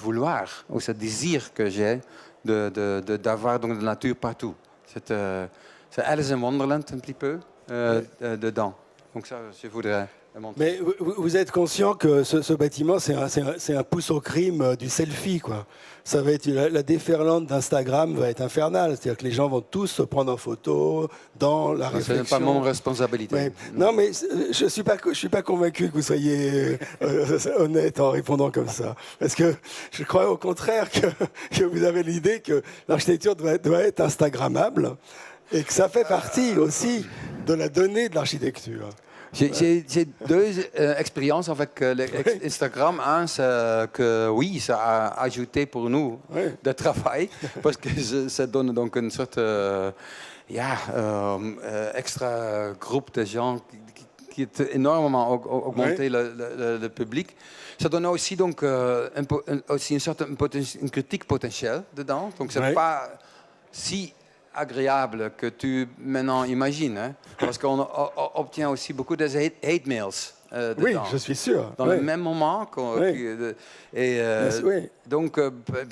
vouloir ou ce désir que j'ai d'avoir donc de la nature partout. C'est Alice in Wonderland un petit peu dedans. Donc ça, je voudrais Mais vous êtes conscient que ce bâtiment, c'est un pouce au crime du selfie, quoi. Ça va être la déferlante d'Instagram va être infernale. C'est-à-dire que les gens vont tous se prendre en photo dans la réflexion. C'est pas mon responsabilité. Ouais. Non, mais je suis pas convaincu que vous soyez honnête en répondant comme ça. Parce que je crois au contraire que vous avez l'idée que l'architecture doit être instagrammable et que ça fait partie aussi de la donnée de l'architecture. J'ai deux expériences avec Instagram. Un, c'est que oui, ça a ajouté pour nous de travail parce que ça donne donc une sorte extra groupe de gens qui a énormément augmenté le public. Ça donne aussi donc aussi une critique potentielle dedans. Donc c'est pas si agréable que tu maintenant imagines, hein, parce qu'on obtient aussi beaucoup de hate mails. Oui, je suis sûr. Dans le même moment. Donc,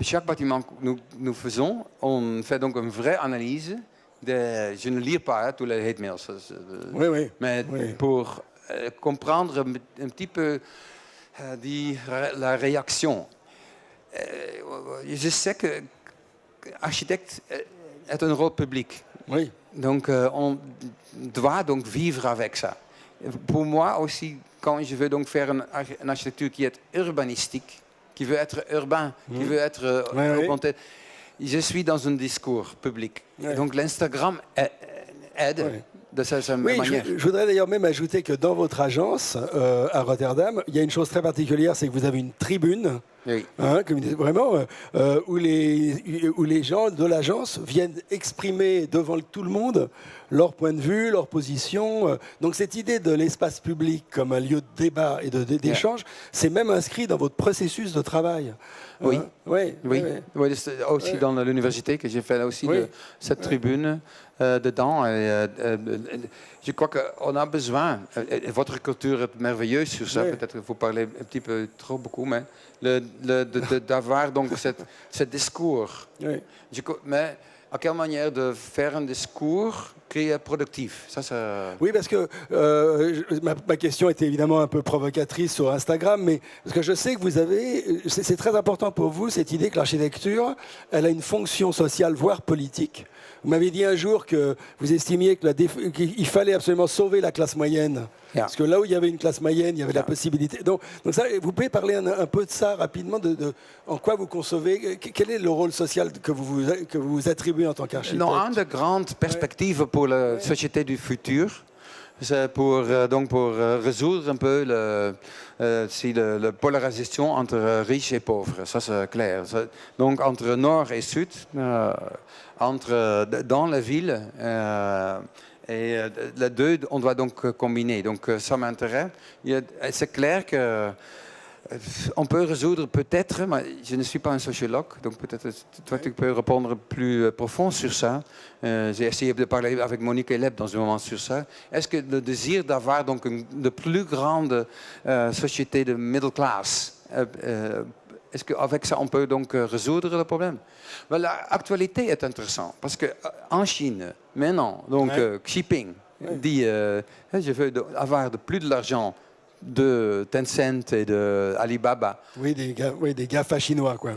chaque bâtiment que nous faisons, on fait donc une vraie analyse. Je ne lis pas tous les hate mails. Mais pour comprendre un petit peu la réaction. Je sais que architecte est un rôle public. Oui. Donc, on doit donc vivre avec ça. Pour moi aussi, quand je veux donc faire une architecture qui est urbanistique, qui veut être urbain, qui veut être je suis dans un discours public. Donc, l'Instagram aide de cette manière. Je voudrais d'ailleurs même ajouter que dans votre agence à Rotterdam, il y a une chose très particulière, c'est que vous avez une tribune. Oui. Hein, vraiment, où les gens de l'agence viennent exprimer devant tout le monde leur point de vue, leur position. Donc cette idée de l'espace public comme un lieu de débat et d'échange, c'est même inscrit dans votre processus de travail. Oui, aussi dans l'université que j'ai fait aussi cette tribune dedans. Je crois qu'on a besoin, votre culture est merveilleuse sur ça, peut-être qu'il faut parler un petit peu trop beaucoup, mais d'avoir donc ce discours. Mais à quelle manière de faire un discours qui est productif? Oui, parce que ma question était évidemment un peu provocatrice sur Instagram, mais parce que je sais que vous avez, c'est très important pour vous, cette idée que l'architecture, elle a une fonction sociale, voire politique. Vous m'avez dit un jour que vous estimiez qu'il fallait absolument sauver la classe moyenne. Parce que là où il y avait une classe moyenne, il y avait la possibilité. Donc ça, vous pouvez parler un peu de ça rapidement, en quoi vous concevez, quel est le rôle social que vous attribuez en tant qu'architecte? Non, une des grandes perspectives pour la société du futur, c'est pour résoudre un peu la polarisation entre riches et pauvres. Ça, c'est clair. Donc, entre nord et sud, dans la ville, et les deux, on doit donc combiner. Donc, ça m'intéresse. C'est clair que on peut résoudre peut-être, mais je ne suis pas un sociologue, donc peut-être toi tu peux répondre plus profond sur ça. J'ai essayé de parler avec Monique Eleb dans un moment sur ça. Est-ce que le désir d'avoir donc une plus grande société de middle class, est-ce qu'avec ça on peut donc résoudre le problème? L'actualité est intéressante parce qu'en Chine, maintenant, donc Xi Jinping dit je veux avoir plus de l'argent de Tencent et de Alibaba. Oui, des GAFA chinois, quoi.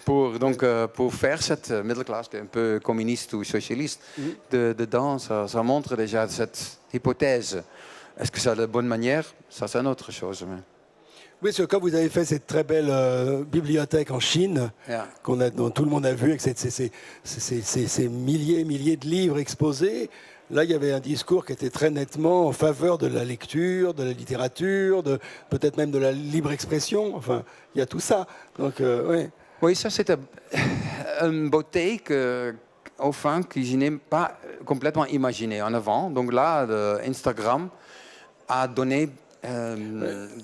Pour faire cette middle class un peu communiste ou socialiste, dedans, ça montre déjà cette hypothèse. Est-ce que c'est la bonne manière? Ça, c'est une autre chose. Mais... Oui, parce que quand vous avez fait cette très belle bibliothèque en Chine, dont tout le monde a vu, avec ces milliers de livres exposés, là, il y avait un discours qui était très nettement en faveur de la lecture, de la littérature, peut-être même de la libre expression. Enfin, il y a tout ça. Donc, oui, ça, c'est une beauté que je n'ai pas complètement imaginée en avant. Donc là, Instagram a donné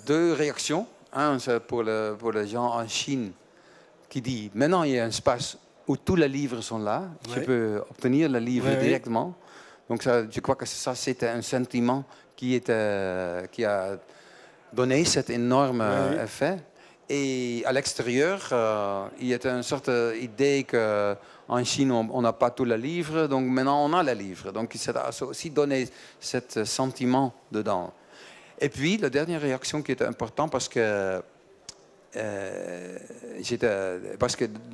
deux réactions. Un, c'est pour les gens en Chine qui dit maintenant il y a un espace où tous les livres sont là. Je peux obtenir le livre directement. Donc ça, je crois que ça, c'était un sentiment qui a donné cet énorme effet. Et à l'extérieur, il y a une sorte d'idée qu'en Chine, on n'a pas tous les livres, donc maintenant on a les livres. Donc ça a aussi donné ce sentiment dedans. Et puis, la dernière réaction qui était importante parce que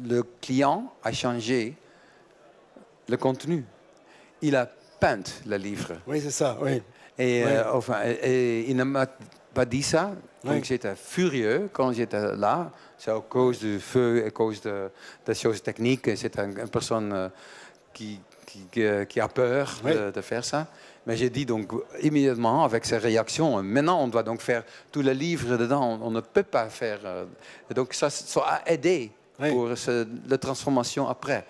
le client a changé le contenu. Il a peint le livre. Oui, c'est ça, oui. Et, Ouais. et il ne m'a pas dit ça. Donc Oui. j'étais furieux quand j'étais là. C'est à cause du feu, à cause de choses techniques. C'est une personne qui a peur Oui. de faire ça. Mais j'ai dit donc immédiatement avec ces réactions, maintenant on doit donc faire tout le livre dedans. On ne peut pas faire. Donc ça a aidé Oui. pour la transformation après.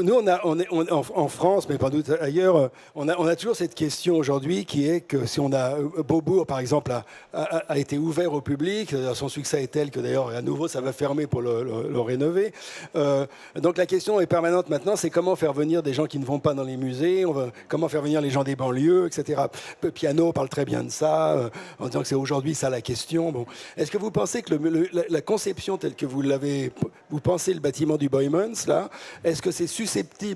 Nous, en France, mais pas doute ailleurs, on a toujours cette question aujourd'hui qui est que si on a Beaubourg, par exemple, a été ouvert au public, son succès est tel que d'ailleurs à nouveau ça va fermer pour le rénover. Donc la question est permanente maintenant, c'est comment faire venir des gens qui ne vont pas dans les musées, comment faire venir les gens des banlieues, etc. Piano parle très bien de ça, en disant que c'est aujourd'hui ça la question. Bon. Est-ce que vous pensez que la conception telle que vous pensez le bâtiment du Boymans, là, est-ce que c'est susceptible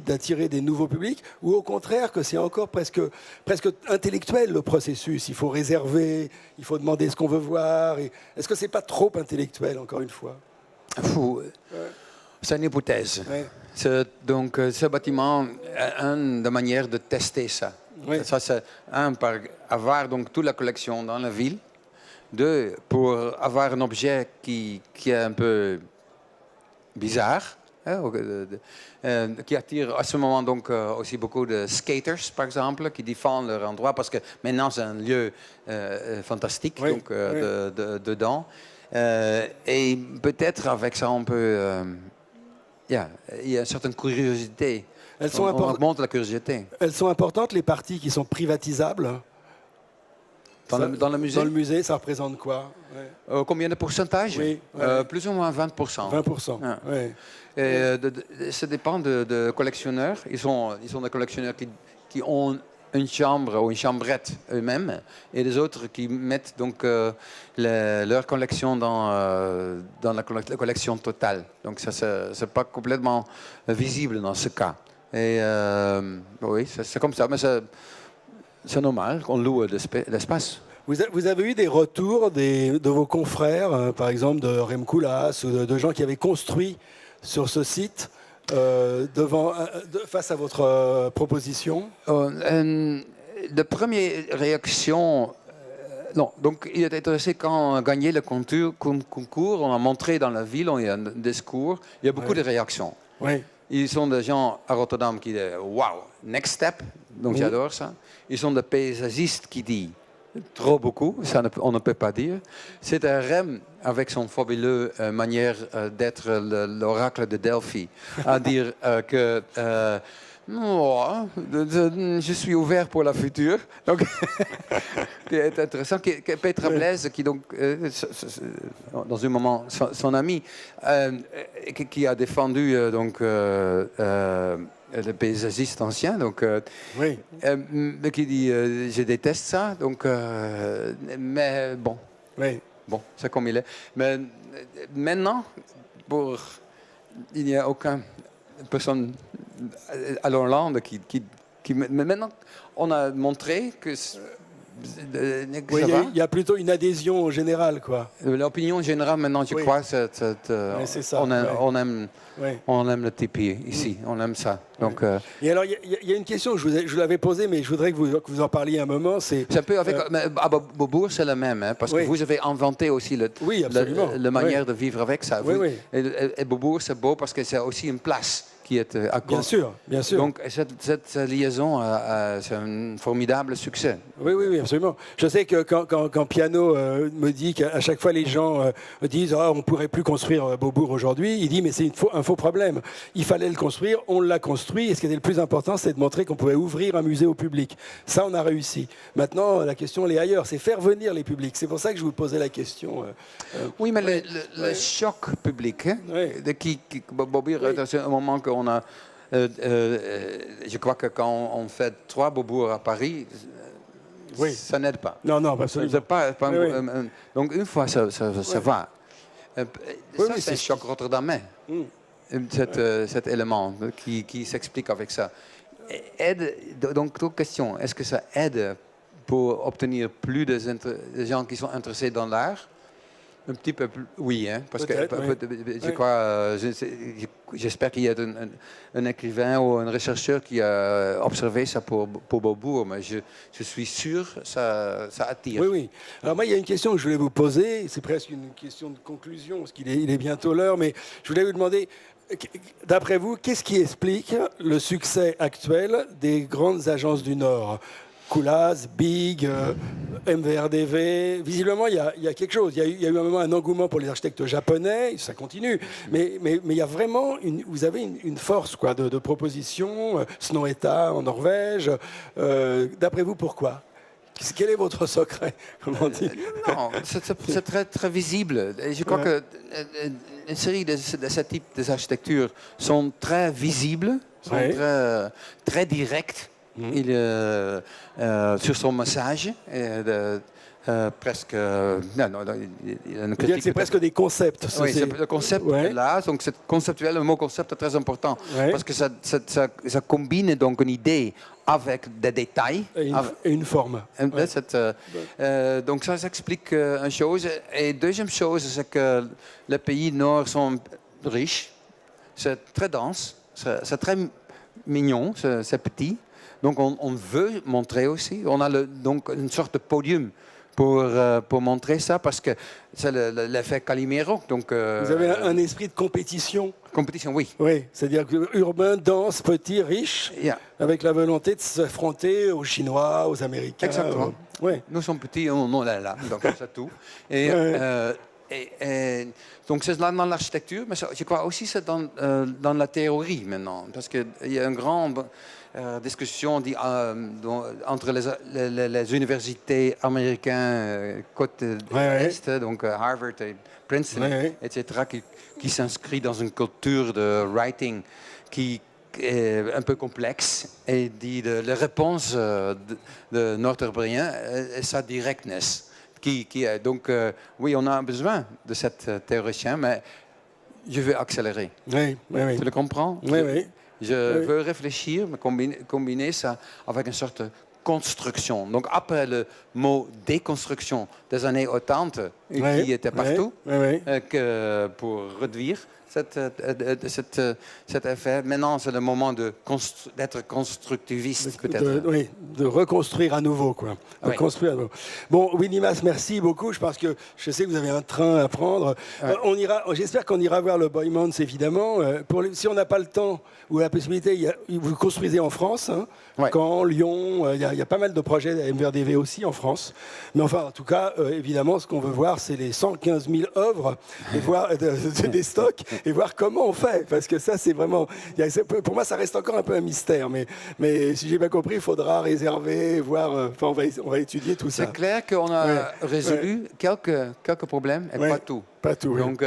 d'attirer des nouveaux publics ou au contraire que c'est encore presque intellectuel le processus? Il faut réserver, il faut demander ce qu'on veut voir. Est-ce que c'est pas trop intellectuel encore une fois? C'est une hypothèse. Ouais. Donc ce bâtiment est une des manières de tester ça. Ouais. Ça c'est par avoir donc toute la collection dans la ville. Deux, pour avoir un objet qui est un peu bizarre. Qui attire à ce moment donc aussi beaucoup de skaters, par exemple, qui défendent leur endroit parce que maintenant c'est un lieu fantastique Oui, donc, oui. dedans. Et peut-être avec ça on peut... il y a une certaine curiosité. On augmente la curiosité. Elles sont importantes, les parties qui sont privatisables. Dans le musée. Dans le musée, ça représente quoi? Ouais. Combien de pourcentage? Oui, Plus ou moins 20%. 20%. Ah. Ouais. Ça dépend de collectionneurs. Ils sont des collectionneurs qui ont une chambre ou une chambrette eux-mêmes, et les autres qui mettent donc leur collection dans la collection totale. Donc ça, c'est pas complètement visible dans ce cas. Et oui, c'est comme ça, mais c'est normal qu'on loue l'espace. Vous avez eu des retours de vos confrères, par exemple de Rem Koolhaas ou de gens qui avaient construit sur ce site face à votre proposition? La première réaction, non. Donc il est intéressé quand on a gagné le concours, on a montré dans la ville, il y a un discours, il y a beaucoup de réactions. Oui. Ils sont des gens à Rotterdam qui disent « Wow, next step », donc j'adore ça. Ils sont des paysagistes qui disent trop beaucoup, ça on ne peut pas dire. C'est un Rem avec son fabuleuse manière d'être l'oracle de Delphi, à dire que je suis ouvert pour la future. Donc, c'est intéressant. Petra Blaise, qui donc, dans un moment, son ami, qui a défendu donc le paysagiste ancien, donc, Oui. qui dit je déteste ça, donc, mais bon, Oui. bon, c'est comme il est. Mais maintenant, il n'y a aucune personne à l'Hollande mais maintenant, on a montré que Oui, il y a plutôt une adhésion générale, quoi. l'opinion générale maintenant, je crois, c'est ça. on aime le tipi ici, on aime ça. Donc, Et alors, il y a une question, je vous l'avais posée, mais je voudrais que vous en parliez un moment. C'est un peu avec Beaubourg, c'est le même, hein, parce que vous avez inventé aussi la manière de vivre avec ça. Et Beaubourg, c'est beau parce que c'est aussi une place qui est à côté. Bien sûr, bien sûr. Donc cette liaison, c'est un formidable succès. Oui, absolument. Je sais que quand Piano me dit qu'à chaque fois les gens disent on ne pourrait plus construire Beaubourg aujourd'hui, il dit mais c'est un faux problème. Il fallait le construire, on l'a construit, et ce qui était le plus important, c'est de montrer qu'on pouvait ouvrir un musée au public. Ça, on a réussi. Maintenant, la question, elle est ailleurs, c'est faire venir les publics. C'est pour ça que je vous posais la question. Oui, mais le choc public, hein, Beaubourg, c'est un moment qu'on a... je crois que quand on fait 3 Beaubourg à Paris, ça n'aide pas. Non, absolument. Donc une fois, ça va. Ça, c'est un choc rotterdamais, cet élément qui s'explique avec ça. Donc, toute question, est-ce que ça aide pour obtenir plus de gens qui sont intéressés dans l'art. Un petit peu plus, oui, hein, parce que je crois, j'espère qu'il y a un écrivain ou un chercheur qui a observé ça pour Beaubourg, mais je suis sûr que ça attire. Oui, oui. Alors moi, il y a une question que je voulais vous poser, c'est presque une question de conclusion, parce qu'il est bientôt l'heure, mais je voulais vous demander, d'après vous, qu'est-ce qui explique le succès actuel des grandes agences du Nord ? Coolaz, Big, MVRDV. Visiblement, il y a quelque chose. Il y a eu un moment un engouement pour les architectes japonais, ça continue. Mais il y a vraiment, vous avez une force quoi, de proposition. Snow-Eta en Norvège. D'après vous, pourquoi ? Quel est votre secret? Comment dire? Non, c'est très, très visible. Et je crois qu'une série de ce type d'architecture sont très visibles, sont très directes. Sur son message, presque. C'est presque des concepts. Oui, c'est le concept là. Donc, c'est conceptuel. Le mot concept est très important parce que ça combine donc une idée avec des détails et une forme. Donc, ça s'explique une chose. Et deuxième chose, c'est que les pays nord sont riches. C'est très dense. C'est très mignon. C'est petit. Donc, on veut montrer aussi. On a donc une sorte de podium pour montrer ça, parce que c'est l'effet Calimero. Donc, vous avez un esprit de compétition. Compétition, oui. Oui, c'est-à-dire que urbain, dense, petit, riche, avec la volonté de s'affronter aux Chinois, aux Américains. Exactement. Nous sommes petits, on est là, donc c'est tout. Et donc c'est dans l'architecture, mais je crois aussi c'est dans la théorie maintenant, parce qu'il y a une grande discussion entre les universités américaines côté est, donc Harvard et Princeton, etc., qui s'inscrit dans une culture de writing qui est un peu complexe et dit les réponses de Northbrien et sa directness. Donc, oui, on a besoin de cette théoricien, mais je veux accélérer. Oui. Tu le comprends? Oui. Je veux réfléchir, mais combiner ça avec une sorte de construction. Donc, après le mot déconstruction des années 80, qui était partout, que pour réduire cet effet, maintenant, c'est le moment d'être constructiviste, peut-être. De reconstruire à nouveau, quoi. Construire à nouveau. Bon, Winnie Maass, merci beaucoup. Je pense que je sais que vous avez un train à prendre. J'espère qu'on ira voir le Boymans, évidemment. Si on n'a pas le temps ou la possibilité, vous construisez en France, hein, Caen, Lyon. Il y a pas mal de projets de MVRDV aussi en France. Mais enfin, en tout cas, évidemment, ce qu'on veut voir, c'est les 115 000 œuvres et voir des stocks et voir comment on fait. Parce que ça, c'est vraiment... Pour moi, ça reste encore un peu un mystère. Mais si j'ai bien compris, il faudra réserver, voir... on va étudier tout ça. C'est clair qu'on a résolu quelques problèmes et pas tout. Pas tout. Donc,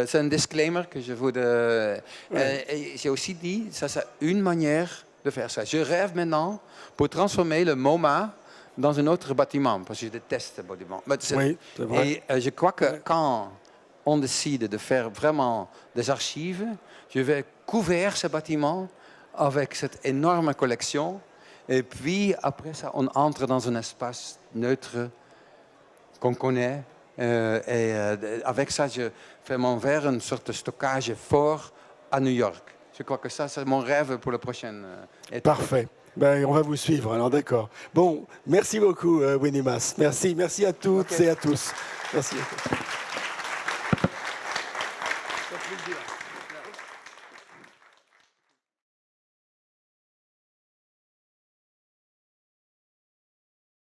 c'est un disclaimer que je voudrais... Et j'ai aussi dit, ça, c'est une manière de faire ça. Je rêve maintenant pour transformer le MoMA dans un autre bâtiment, parce que je déteste ce bâtiment. C'est vrai. Et je crois que quand on décide de faire vraiment des archives, je vais couvrir ce bâtiment avec cette énorme collection. Et puis, après ça, on entre dans un espace neutre qu'on connaît. Et avec ça, je fais vers une sorte de stockage fort à New York. Je crois que ça, c'est mon rêve pour la prochaine étape. Parfait. On va vous suivre, alors d'accord. Bon, merci beaucoup, Winnie Maass. Merci à toutes et à tous. Merci.